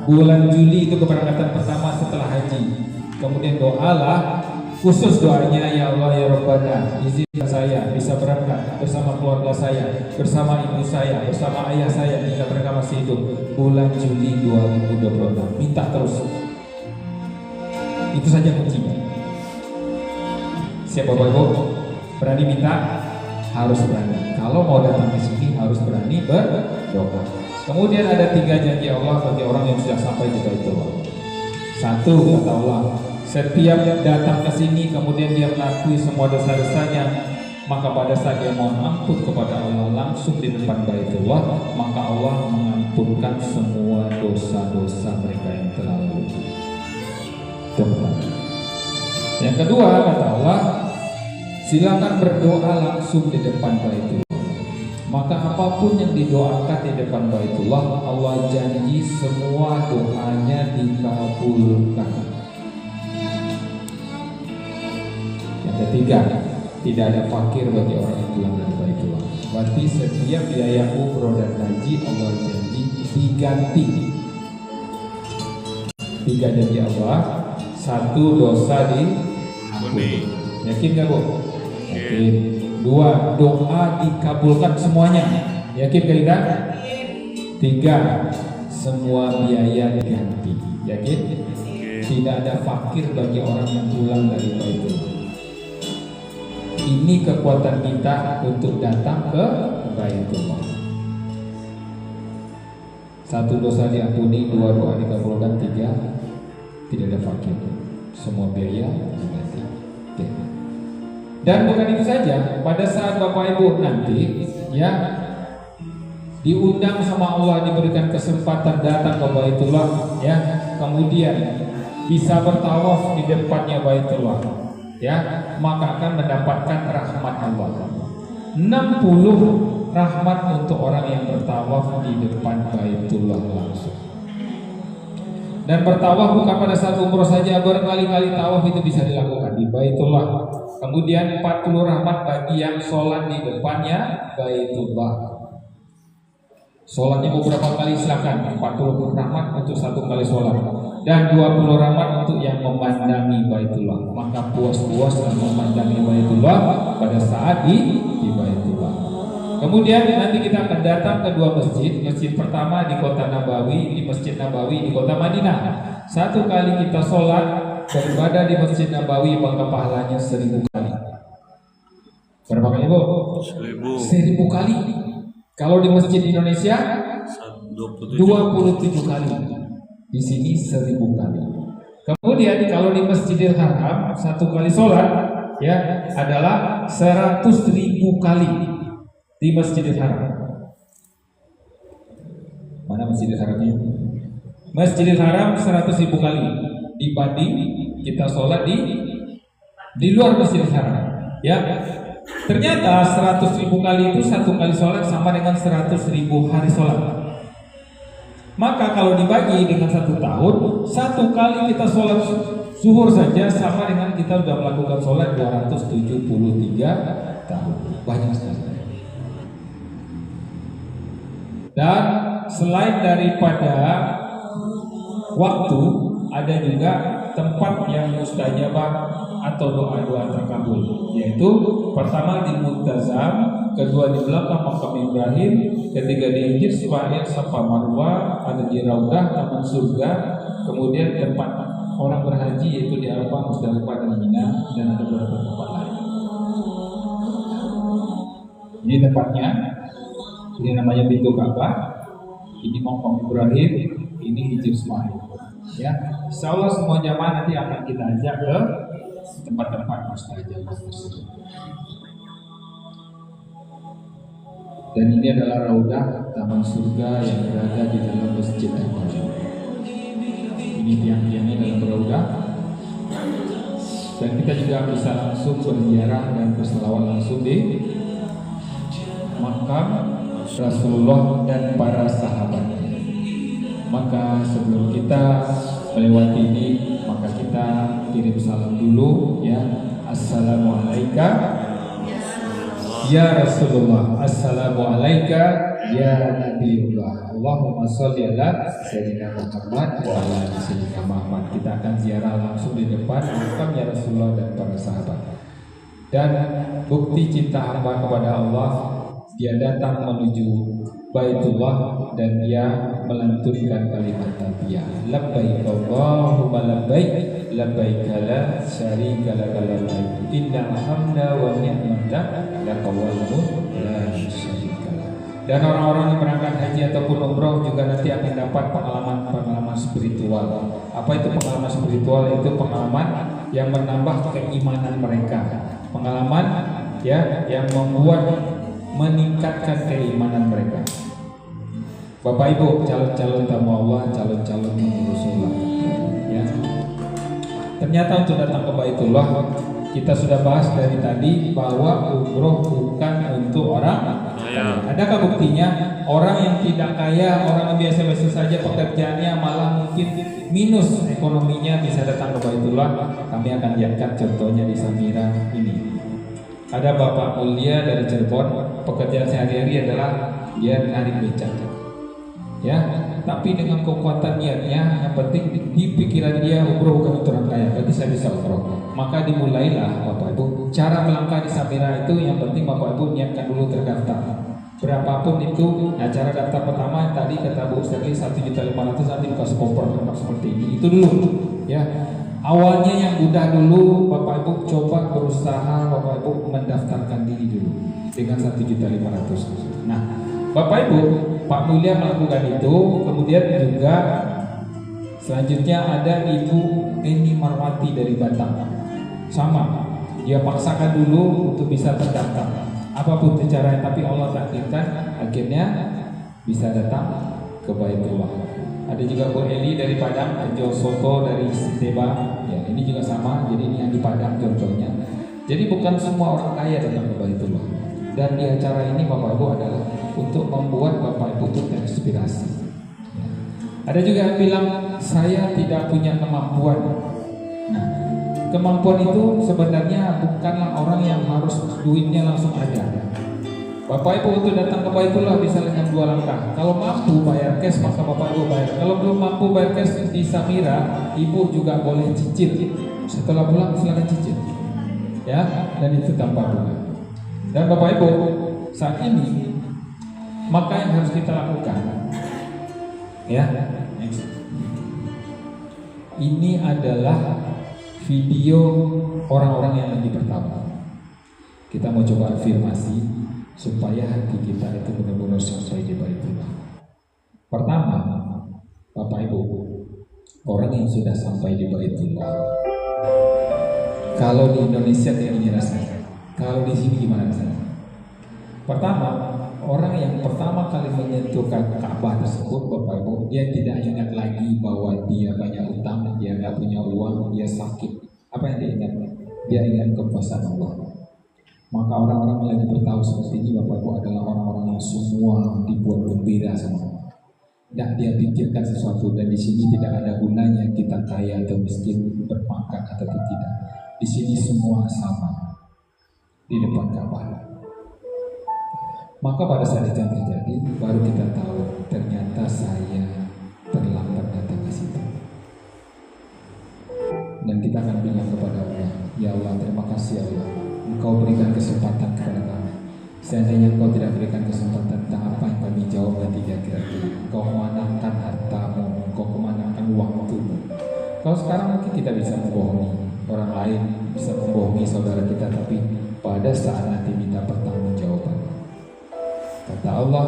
Bulan Juli itu keberangkatan pertama setelah haji. Kemudian doalah, khusus doanya, ya Allah ya Rabbana, izinkan saya bisa berangkat bersama keluarga saya, bersama ibu saya, bersama ayah saya jika mereka masih hidup, bulan Juli 2026. Minta terus. Itu saja kuncinya. Siap Bapak Ibu? Berani minta? Harus berani. Kalau mau datang ke sini harus berani berdoa. Kemudian ada 3 janji Allah bagi orang yang sudah sampai di Baitullah. 1, kata Allah, setiap datang ke sini kemudian dia mengakui semua dosa-dosanya, maka pada saat dia mohon ampun kepada Allah langsung di depan Baitullah, maka Allah mengampunkan semua dosa-dosa mereka yang telah lalu. Yang kedua, kata Allah, silakan berdoa langsung di depan Baitullah. Maka apapun yang didoakan di depan Baitullah, Allah janji semua doanya dikabulkan. Yang ketiga, tidak ada fakir bagi orang yang pulang dari Baitullah. Berarti setiap biaya umroh dan haji Allah janji diganti. 3 janji Allah, 1 dosa diampuni. Yakin gak Bu? Yakin. 2, doa dikabulkan semuanya. Yakin gak kita? 3, semua biaya diganti. Yakin? Tidak ada fakir bagi orang yang pulang dari Baitullah. Ini kekuatan kita untuk datang ke Baitullah. 1, dosa diampuni, 2, doa dikabulkan, 3, tidak ada fakir. Semua biaya diganti. Oke. Dan bukan itu saja, pada saat Bapak Ibu nanti ya diundang sama Allah, diberikan kesempatan datang ke Baitullah ya, kemudian bisa bertawaf di depannya Baitullah ya, maka akan mendapatkan rahmat Allah. 60 rahmat untuk orang yang bertawaf di depan Baitullah langsung. Dan bertawaf bukan pada saat umroh saja, berkali-kali tawaf itu bisa dilakukan di Baitullah. Kemudian 40 rahmat bagi yang sholat di depannya Baitullah. Sholatnya beberapa kali silakan, 40 rahmat untuk 1 kali sholat, dan 20 rahmat untuk yang memandangi Baitullah. Maka puas-puas dan memandangi Baitullah pada saat di Baitullah. Kemudian nanti kita akan datang ke 2 masjid. Masjid pertama di kota Nabawi, di Masjid Nabawi di kota Madinah. 1 kali kita sholat beribadah di Masjid Nabawi maka pahalanya 1000 kali. Berapa kali Bu? 1000 kali. Kalau di masjid di Indonesia 27 kali. Di sini 1000 kali. Kemudian kalau di Masjidil Haram 1 kali sholat ya adalah 100.000 kali di Masjidil Haram. Mana Masjidil Haramnya? Masjidil Haram 100.000 kali dibanding kita sholat di luar Masjidil Haram. Ya, ternyata 100.000 kali itu 1 kali sholat sama dengan 100.000 hari sholat. Maka kalau dibagi dengan 1 tahun, 1 kali kita sholat zuhur saja sama dengan kita sudah melakukan sholat 273 tahun. Banyak sekali. Dan selain daripada waktu, ada juga tempat yang mustajabah atau doa-doa terkabul, yaitu pertama di Multazam, kedua di belakang makam Ibrahim, ketiga di Ismail, Safa Marwah, ada di Raudah, Taman Surga, kemudian tempat orang berhaji yaitu di Arafah, Musdalifah dan Mina, dan ada beberapa tempat lain. Ini tempatnya. Ini namanya pintu Ka'bah, ini makam Ibrahim, ini Hijr Ismail. Ya, insya Allah semua jamaah nanti akan kita ajak ke tempat-tempat mustajabah tersebut. Dan ini adalah Raudah, Taman Surga yang berada di dalam Masjid Al-Haram. Ini tiang-tiangnya dalam Raudah. Dan kita juga bisa langsung berziarah dan berselawat langsung di makam Rasulullah dan para sahabatnya. Maka sebelum kita melewati ini, maka kita kirim salam dulu ya. Assalamualaikum ya Rasulullah, assalamualaikum ya Nabiullah. Allahumma sholli ala sayyidina Muhammad wa ala ali sayyidina Muhammad. Kita akan ziarah langsung di depan makam ya Rasulullah dan para sahabat. Dan bukti cinta hamba kepada Allah, dia datang menuju Baitullah dan dia melantunkan kalimat talbiyah. Labbaik Allahumma labbaik, labbaik la syarika laka labbaik, innal hamda wa ni'mata laka wal mulk la syarika lak. Dan orang-orang yang berangkat haji ataupun umroh juga nanti akan dapat pengalaman spiritual. Apa itu pengalaman spiritual? Itu pengalaman yang menambah keimanan mereka. Pengalaman ya yang membuat meningkatkan keimanan mereka. Bapak Ibu, calon-calon tamu Allah, calon-calon tamu Rasulullah ya. Ternyata untuk datang ke Baitullah, kita sudah bahas dari tadi bahwa umroh bukan untuk orang kaya. Adakah buktinya? Orang yang tidak kaya, orang yang biasa-biasa saja pekerjaannya, malah mungkin minus ekonominya, bisa datang ke Baitullah. Kami akan lihatkan contohnya di Samira ini. Ada bapak mulia dari Cirebon, pekerjaan sehari-hari adalah dia narik becak. Ya, tapi dengan kekuatan niatnya, yang penting di pikiran dia umroh bukan untuk orang kaya, berarti saya bisa umroh. Maka dimulailah Bapak Ibu. Cara melangkah di Samira itu yang penting Bapak Ibu niatkan dulu terdaftar. Berapapun itu, nah cara daftar pertama tadi kata Bu Ustaz 1.500.000 nanti dikasih koper seperti ini. Itu dulu ya. Awalnya yang mudah dulu, Bapak Ibu coba berusaha Bapak Ibu mendaftarkan diri dulu dengan 1.500.000. Nah, Bapak Ibu, Pak Mulia melakukan itu, kemudian juga selanjutnya ada Ibu Eni Marwati dari Batam. Sama, dia paksakan dulu untuk bisa terdaftar. Apapun caranya, tapi Allah takdirkan akhirnya bisa datang ke Baitullah. Ada juga Bu Eli dari Padang, Anjo Soto dari Siteba. Ya, ini juga sama. Jadi ini yang di Padang contohnya. Jadi bukan semua orang kaya datang ke Baitullah. Dan di acara ini Bapak Ibu adalah untuk membuat Bapak Ibu itu terinspirasi. Ya. Ada juga yang bilang saya tidak punya kemampuan. Nah, kemampuan itu sebenarnya bukanlah orang yang harus duitnya langsung ada. Bapak Ibu untuk datang ke Baitullah bisa dengan 2 langkah. Kalau mampu bayar cash maka Bapak Ibu bayar. Kalau belum mampu bayar cash di Samira, Ibu juga boleh cicil. Setelah pulang silakan cicil. Ya, dan itu tanpa bunga. Dan Bapak Ibu, saat ini maka yang harus kita lakukan ya. Ini adalah video orang-orang yang lagi bertambah. Kita mau coba afirmasi supaya hati kita itu benar-benar sampai di Baitullah. Pertama, Bapak Ibu, orang yang sudah sampai di Baitullah, kalau di Indonesia kayak gini rasanya, kalau di sini gimana rasanya? Pertama, orang yang pertama kali menyentuh Ka'bah tersebut, Bapak Ibu, dia tidak ingat lagi bahwa dia banyak utang, dia nggak punya uang, dia sakit. Apa yang dia ingat? Dia ingat kekuasaan Allah. Maka orang-orang yang lagi bertahu seperti ini Bapak Ibu adalah orang-orang yang semua dibuat gembira semua. Tidak dia pikirkan sesuatu, dan di sini tidak ada gunanya kita kaya atau miskin, berpangkat atau tidak. Di sini semua sama di depan Ka'bah. Maka pada saat itu yang terjadi, baru kita tahu ternyata saya terlambat datang ke situ. Dan kita akan bilang kepada Allah, ya Allah, terima kasih Allah, Engkau berikan kesempatan kepada kami. Seandainya Engkau tidak berikan kesempatan, tentang apa yang kami jawab nanti di akhirat ini. Engkau memanahkan hartamu, Engkau memanahkan waktumu. Kalau sekarang mungkin kita bisa membohongi orang lain, bisa membohongi saudara kita, tapi pada saat nanti minta pertanggungjawaban, kata Allah,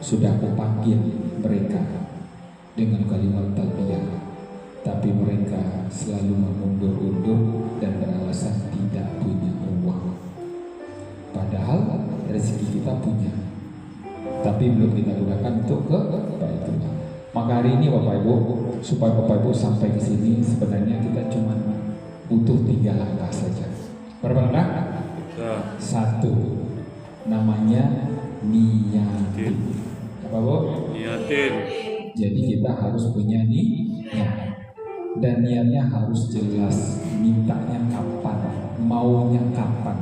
sudah kupanggil mereka dengan kalimat talbiyah, tapi mereka selalu mengundur-undur dan beralasan tidak punya uang. Padahal rezeki kita punya, tapi belum kita gunakan untuk ke Baitullah. Maka hari ini Bapak Ibu, supaya Bapak Ibu sampai ke sini, sebenarnya kita cuma butuh 3 langkah saja. Berapa langkah? 1, namanya niyatin. Apa Bu? Niatin. Jadi kita harus punya niat. Dan niatnya harus jelas, mintanya kapan, maunya kapan.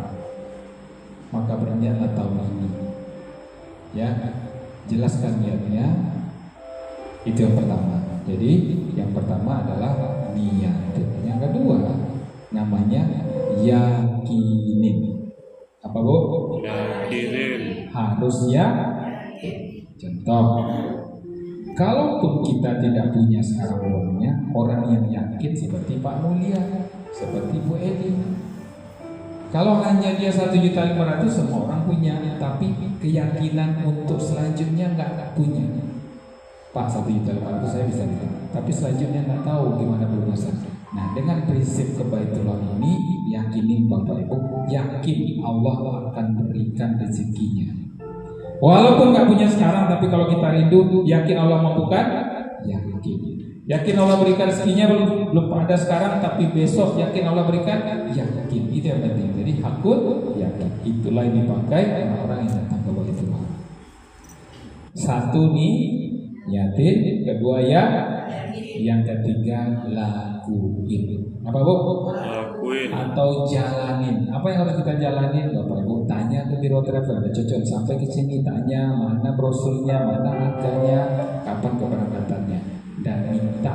Maka berniatlah tahun ini. Ya, jelaskan niatnya. Itu yang pertama. Jadi yang pertama adalah niat. Yang kedua namanya yakinin. Apa Bu? Yakinin. Harus contoh, kalaupun kita tidak punya sekarang uangnya, orang yang yakin seperti Pak Mulia, seperti Bu Edi. Kalau hanya dia 1.500.000 semua orang punya, tapi keyakinan untuk selanjutnya nggak punya. Pak 1.500.000 saya bisa bilang, tapi selanjutnya nggak tahu gimana berurusan. Nah, dengan prinsip kebaitullah ini, yakinin Bapak Ibu, yakin Allah akan berikan rezekinya. Walaupun nggak punya sekarang, tapi kalau kita rindu, yakin Allah mampukan, yakin. Yakin Allah berikan rezekinya belum ada sekarang, tapi besok yakin Allah berikan, yakin. Itu yang penting. Jadi hakun, yakin. Itulah yang dipakai orang-orang yang datang ke Baitullah. Satu nih, yakin. Kedua yang ketiga lakuin. Apa Bu? Lakuin. Atau jalanin. Apa yang harus kita jalanin? Bapak Ibu tanya ke biro travel, cocok sampai ke sini, tanya mana brosurnya, mana harganya, kapan keberangkatannya, dan minta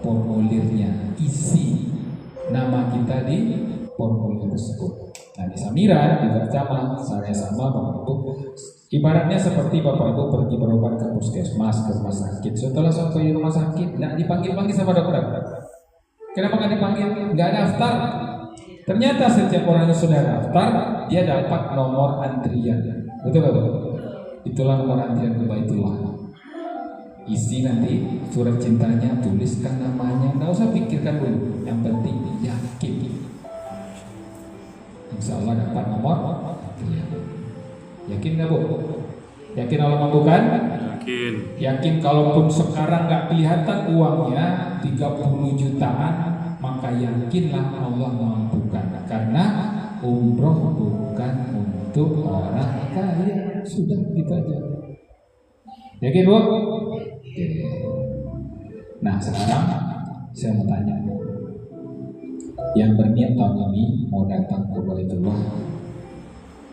formulirnya, isi nama kita di formulir tersebut. Nah di Samira juga sama Bapak Ibu. Ibaratnya seperti Bapak Ibu pergi berobat ke puskesmas, ke rumah sakit. Setelah sampai di rumah sakit, nggak dipanggil-panggil sama dokter. Kenapa nggak dipanggil? Nggak daftar. Ternyata setiap orang yang sudah daftar, dia dapat nomor antrian. Betul betul. Itulah nomor antrian ke Baitullah. Isi nanti surat cintanya, tuliskan namanya, nggak usah pikirkan dulu. Yang penting yakin. Insya Allah dapat nomor antrian. Yakin nggak Bu? Yakin Allah mampukan? Yakin. Yakin kalaupun sekarang nggak kelihatan uangnya 30 jutaan, maka yakinlah Allah mampukan. Karena umroh bukan untuk orang kaya. Sudah gitu aja. Yakin Bu? Oke. Nah sekarang saya mau tanya, yang berniat tahun ini mau datang ke Baitullah,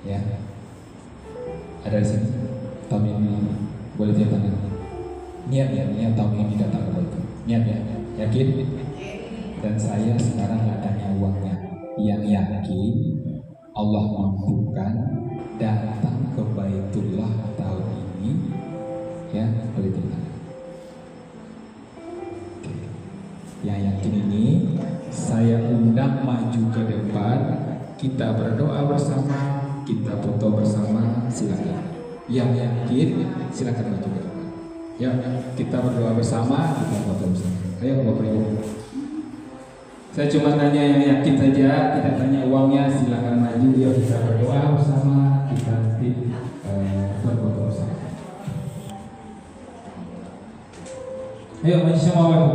ya, ada di sini tahun ini boleh lihat tangan. Niat tahun ini datang ke Baitullah. Niat ya, yakin? Dan saya sekarang nggak tanya uangnya, yang yakin Allah mampukan datang ke Baitullah tahun ini, ya boleh lihat tangan. Yang yakin ini saya undang maju ke depan, kita berdoa bersama, kita foto bersama, silakan. Yang yakin silakan maju ke depan. Ya, kita berdoa bersama, kita foto bersama. Ayo Bapak Ibu. Saya cuma tanya yang yakin saja, tidak tanya uangnya, silakan maju. Ya, kita berdoa bersama, kita nanti berfoto bersama. Ayo maju semua Bapak.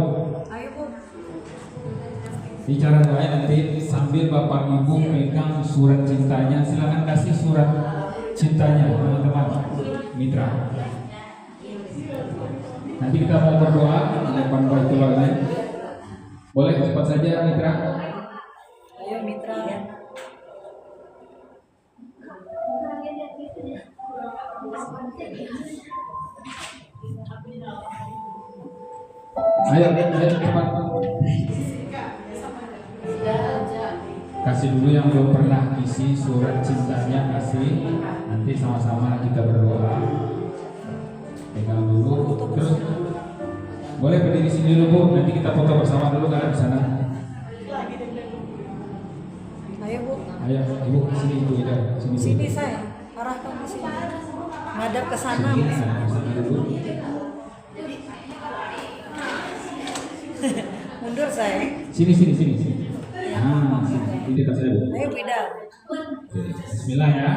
Bicara doa nanti sambil Bapak Ibu pegang surat cintanya, silakan kasih surat cintanya teman-teman mitra. Nanti kita mau berdoa di depan Baitullah lain. Boleh cepat saja mitra. Ayo mitra. Ayo cepat. Kasih dulu yang belum pernah isi surat cintanya, kasih. Nanti sama-sama kita berdoa. Pegang dulu. Terus boleh berdiri sini dulu Bu. Nanti kita foto bersama dulu kan di sana. Ayo Bu. Ayo Ibu sini Ibu Ida. Sini saya. Arahkan ke sini. Ngadap ke sana. Sini dulu. Mundur saya. Sini. Nah, ini dekat saya Bu. Ayo Bida. Bismillah ya.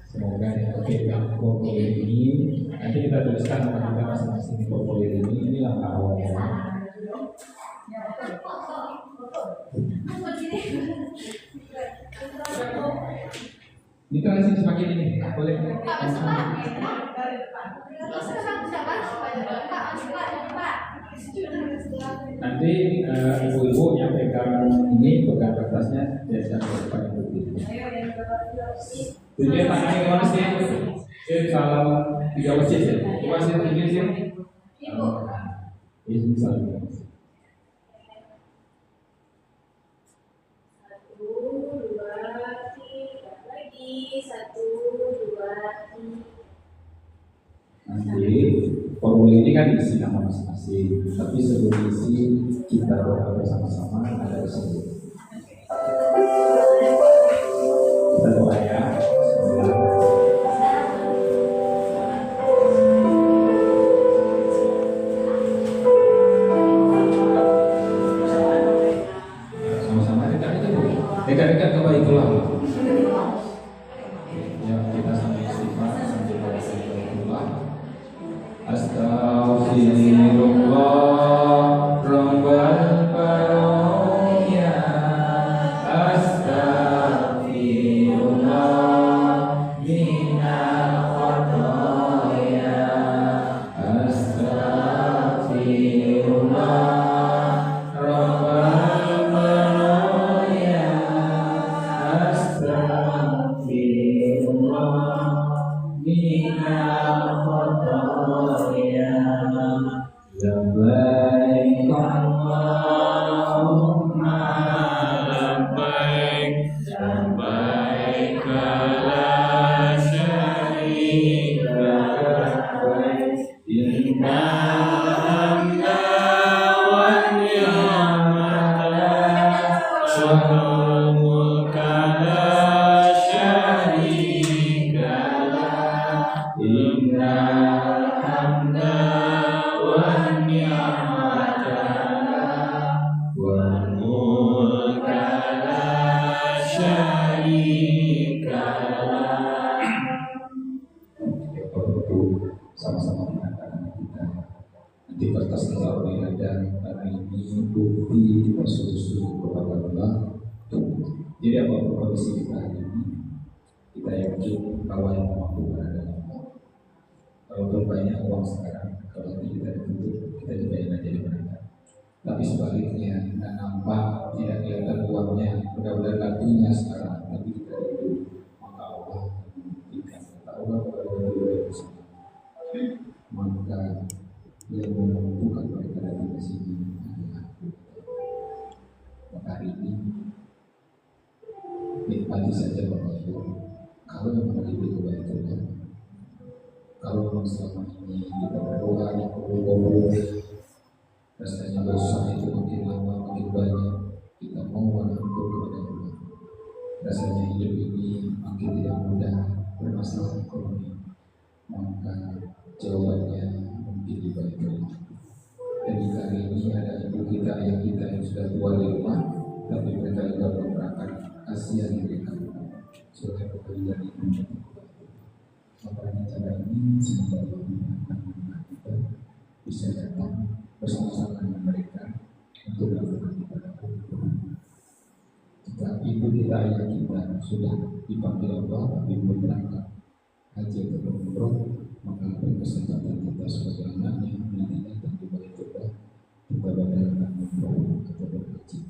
Semoga ya, oke, formulir ini nanti kita tuliskan nama kita masing-masing di formulir ini. Ini langkah awalnya. Mitra sini semakin ini, boleh. Nanti ibu-ibu yang pegang ini, pegang kertasnya, biasa depan ibu. Tujuan tangannya kemana sih? Salam 3 wasit ya. Coba sih tinggi sih. Ini salam. Nanti formulir ini kan isi nama masing-masing, tapi sebelum isi kita doa bersama-sama ada tersebut. Kita doa ya. Sama-sama dekat-dekat bu, dekat-dekat ke Baitullah. Ya kita sambil istighfar sambil doa Baitullah. Astaghfirullah Rabbal Baraya. Astaghfirullah minal khotaya. Astaghfirullah Rabbal Baraya. Astaghfirullah minal khotaya. Labbaik Allahumma labbaik, labbaik la syarika lak, innal hamda wan ni'mata wal mulka la syarika lak, innal hamda wan ni'mata wal mulka la syarika lak. Sama-sama mengatakan kita nanti kertas ini ada hari ini bukti kita suruh kepada Allah. Jadi apapun kondisi kita hari ini, kita yakin bahwa yang mampu berada. Walaupun banyak uang sekarang, kalau nanti kita ditutup, kita juga yang jadi mereka. Tapi sebaliknya, kita nampak tidak kelihatan uangnya, mudah-mudahan kartunya sekarang, tapi kita hidup, maka Allah memberikan. Kata Allah kepada diri kita, maka yang menentukan mereka datang ke sini adalah aku. Maka hari ini nikmati saja Bapak Ibu. Kalau memang itu kebaikan, kalau memang selama ini kita berdoa yang berdoa, rasanya dosa itu makin lama makin banyak, kita mohon ampun kepada Allah. Rasanya hidup ini makin tidak mudah, bermasalah ekonomi, maka jawabannya mungkin di balik Allah. Dan jika hari ini ada ibu kita, ayah kita yang sudah tua di rumah, tapi mereka juga belum berangkat, kasihan mereka. Sudah kembali dari dunia. Maka cara ini semoga Allah kita bisa datang bersama-sama dengan mereka untuk melakukan ibadah. Jika ibu kita, ayah kita sudah dipanggil Allah tapi belum berangkat haji atau umroh, maka berkesempatan kita sebagai anaknya nanti datang di bait Allah, kita batalkan umroh atau berhaji.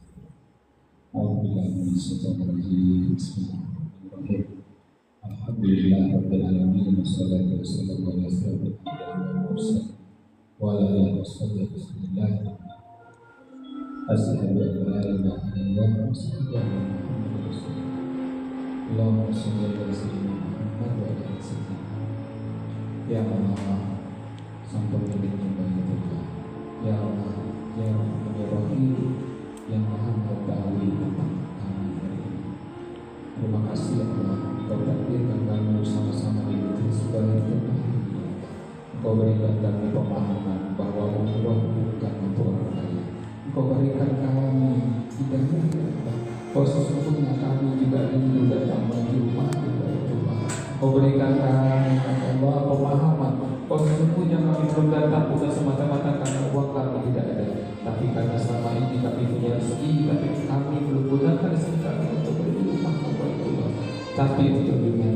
Bismillahirrahmanirrahim. Alhamdulillah rabbil alamin, wassalatu wassalamu ala asyrofil anbiya'i wal mursalin wa ala alihi washabihi bismillah. Asyhadu an la ilaha illallah wa asyhadu anna Muhammadar rasulullah. Allahumma shalli ala sayyidina Muhammad wa ala ali sayyidina. Ya Allah, sang pemilik Baitullah. Ya Allah, ya Rahim, yang Maha mengetahui tentang kami hari ini. Terima kasih Allah, Engkau takdirkan kami bersama-sama di majlis Baitullah. Engkau berikan kami pemahaman bahwa umroh bukan untuk orang kaya. Engkau berikan kami hidayah bahwa sesungguhnya kami juga rindu datang menuju Baitullah. Engkau berikan kami Allah pemahaman bahwa sesungguhnya kami belum datang bukan semata-mata karena uang kami tidak ada, tapi karena selama ini kami punya rezeki, tapi kami belum gunakan rezeki kami untuk beri rumah Baitullah, tapi untuk dunia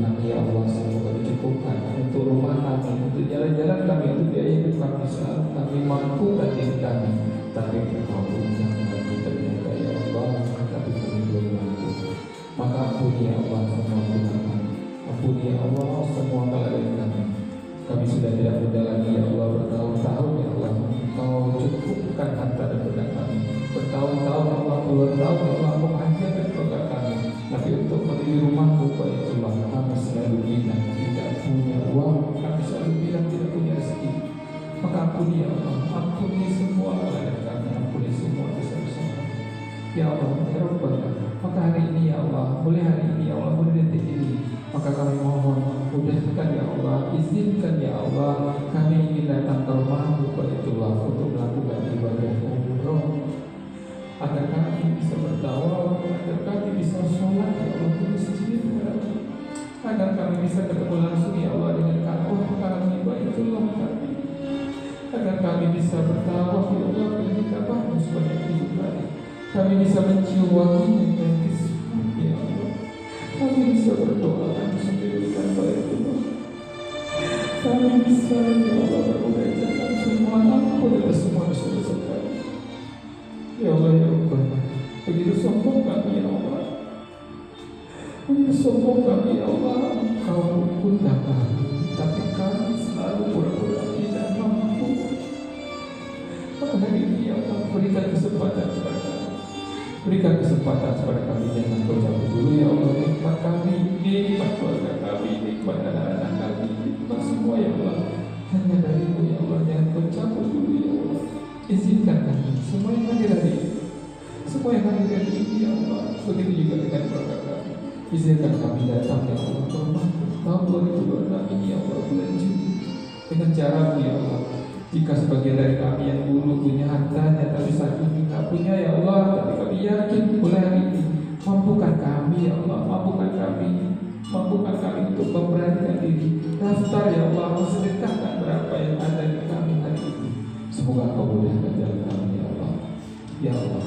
besar, kami mampu diri kami, tapi Engkau undang kami ternyata ya Allah, tapi kami belum mampu. Maka ampuni ya Allah semua dosa kami, ampuni ya Allah semua kelalaian kami. Kami sudah tidak muda lagi ya Allah, bertahun-tahun ya Allah Engkau cukupkan harta dan benda kami. Bertahun-tahun ya Allah, puluhan tahun ya Allah menghancurkan keluarga kami. Tapi untuk membeli rumahmu Baitullah kami selalu bilang tidak punya uang, kami selalu bilang tidak punya rezeki. Maka ampuni ya Allah, ampuni semua kelalaian kami, ampuni semua dosa-dosa kami. Ya Allah, ya Rabbana, maka hari ini ya Allah, mulai hari ini ya Allah, mulai detik ini, maka kami mohon mudahkan ya Allah, izinkan ya Allah, kami ingin datang ke rumahmu Baitullah untuk melakukan ibadah umroh, agar kami bisa bertawaf, agar kami bisa sholat ya Allah di masjid, agar kami bisa ketemu langsung ya Allah dengan Ka'bah kami Baitullah kami, agar kami bisa bertawaf ya Allah di Ka'bah sebanyak 7 kali, kami bisa mencium wanginya dan kisahnya ya Allah, kami bisa berdoa langsung di depan Baitullah, kami bisa ya Allah bermunajat semua ampun atas semua dosa-dosa kami. Ya Allah ya Allah, begitu sombong kami ya Allah, begitu sombong kami ya Allah, Engkau undang kami, tapi kami selalu pura-pura tidak mampu. Maka hari ini ya Allah, berikan kesempatan kepada kami, berikan kesempatan kepada kami, jangan kau cabut dulu ya Allah nikmat kami, nikmat keluarga kami, nikmat anak-anak kami, nikmat semua ya Allah, hanya darimu ya Allah, jangan kau cabut dulu ya Allah. Izinkan kami semua yang hadir hari ini, semua yang hadir hari ini ya Allah, begitu juga dengan keluarga kami. Izinkan kami datang ya Allah ke rumahmu tahun 2026 ini ya Allah, bulan Juni, dengan cara ya Allah. Jika sebagian dari kami yang dulu punya hartanya tapi saat ini tak punya ya Allah, tapi kami yakin mulai hari ini mampukan kami ya Allah, mampukan kami untuk memberanikan diri daftar ya Allah, mensedekahkan berapa yang ada di kami hari ini. Semoga Kau mudahkan jalan kami ya Allah. Ya Allah,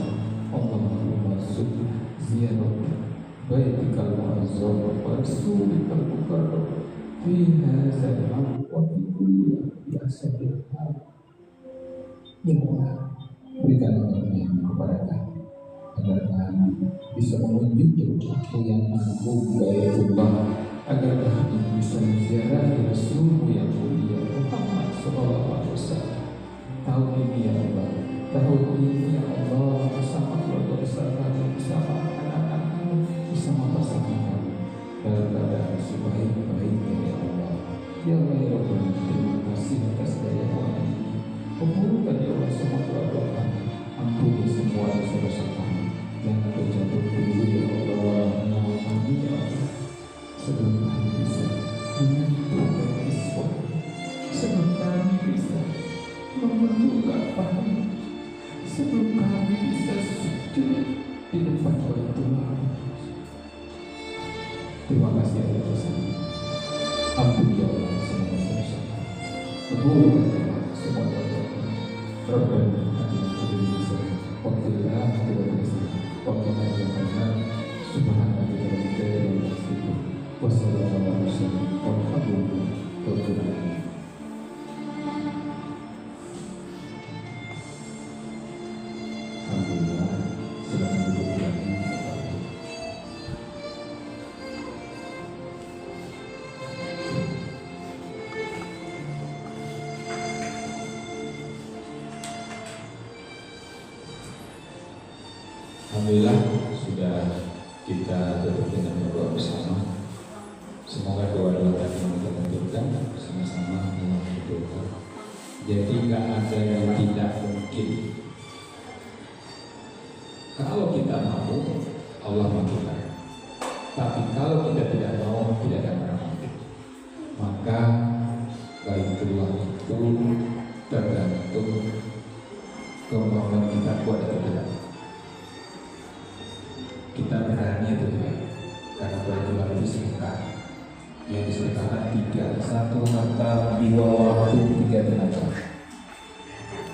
Allahumma subhanahu ziyarat baitikal mu'azzam wa rasulikal mukarram fi hadzal am wa fi kulli yasadil am. Ya Allah, berikanlah kami kepada kami agar kami bisa menunjuk waktu yang agung Baitullah, agar kami bisa menziarahi Rasulmu yang mulia Muhammad sallallahu alaihi wasallam. Tahun ini ya Allah, tahun ini ya Allah, bersama keluarga besar kami, bersama anak-anak kami, bersama pasangan kami, dalam keadaan sebaik-baiknya ya Allah. Ya Allah ya Allah, terima kasih atas daya Tuhan ini. Kabulkan ya Allah semua doa kami, ampuni semua dosa-dosa kami, jangan terjatuh dulu ya Allah, nyawa kami ya Allah, sebelum kami bisa menyentuh Islam, sebelum kami bisa memeluk paham, sebelum kami bisa sujud di depan Baitullah. Terima kasih ya Allah, ampuni ya Allah semua dosa kami, kabulkan semua doa kami. Rabbana atina fid dunya hasanah wa fil akhirati hasanah wa qina adzabannar. Subhanaka rabbil izzati wa salamun alal mursalin walhamdulillahi rabbil alamin. Alhamdulillah, silakan duduk lagi. Alhamdulillah, sudah kita tutup dengan doa bersama. Semoga doa-doa tadi kita lanjutkan sama-sama dengan berdoa. Jadi nggak ada yang tidak mungkin. Kalau kita mau, Allah mampukan. Tapi kalau kita tidak mau, tidak akan pernah mungkin. Maka Baitullah itu tergantung kemauan kita kuat atau tidak. Kita berani atau tidak? Karena Baitullah itu sedekah. Yang disedekahkan 3, 1 harta, 2 waktu, 3 tenaga.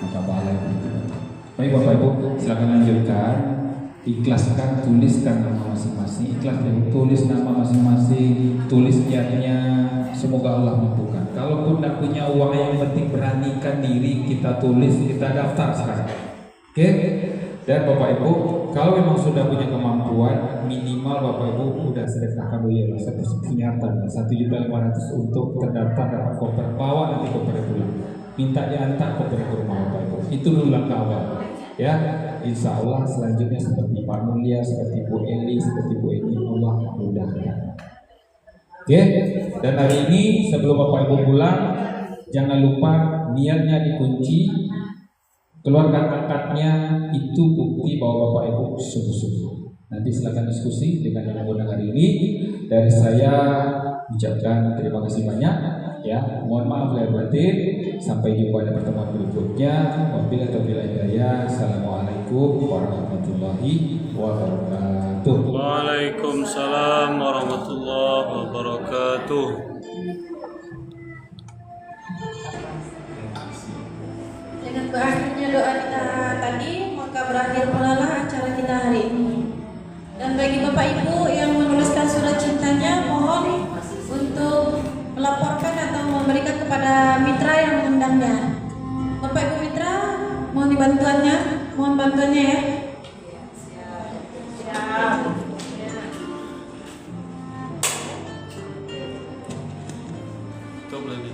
Maka pahala itu. Baik Bapak Ibu, silakan lanjutkan. Ikhlaskan, tuliskan nama masing-masing. Ikhlas dan tulis nama masing-masing. Tulis niatnya, semoga Allah mampukan. Kalaupun tidak punya uang, yang penting beranikan diri, kita tulis, kita daftar sekarang. Oke? Dan Bapak Ibu, kalau memang sudah punya kemampuan, minimal Bapak Ibu udah sedekahkan dulu ya, punya harta 1.500.000 untuk terdaftar dapat koper, bawa nanti koper pulang. Minta diantar koper ke rumah Bapak Ibu. Itu dulu langkah awal. Ya, insya Allah selanjutnya seperti Pak Mulia, seperti Bu Eli, seperti Bu Eni, Allah mudahkan. Oke, dan hari ini sebelum Bapak Ibu pulang, jangan lupa niatnya dikunci, keluarkan akadnya, itu bukti bahwa Bapak Ibu sungguh-sungguh. Nanti silakan diskusi dengan yang mengundang hari ini. Dari saya ucapkan terima kasih banyak. Ya, mohon maaf lahir batin. Sampai jumpa pada pertemuan berikutnya. Wabillahi taufiq wal hidayah. Assalamualaikum warahmatullahi wabarakatuh. Waalaikumsalam warahmatullahi wabarakatuh. Dengan berakhirnya doa kita tadi, maka berakhir pula acara kita hari ini. Dan bagi Bapak Ibu yang menuliskan surat cintanya, mohon untuk melaporkan atau memberikan kepada mitra yang mengundangnya. Bapak Ibu mitra, mohon bantuannya ya. Tutup lagi.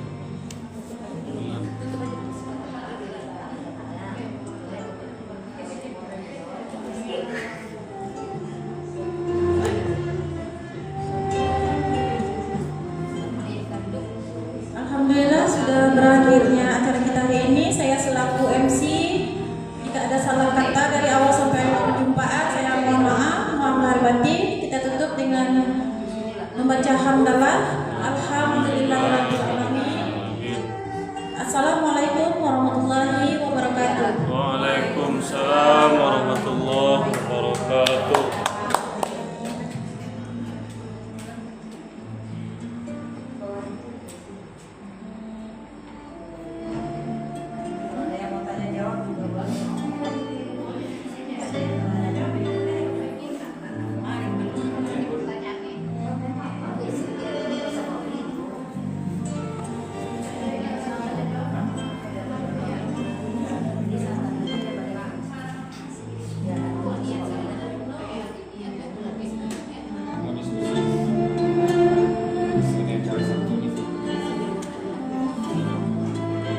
Alhamdulillah sudah berakhirnya acara kita hari ini. Saya selaku MC, jika ada salah kata dari awal sampai perjumpaan, saya mohon maaf, mohon lahir batin. Kita tutup dengan membaca hamdalah.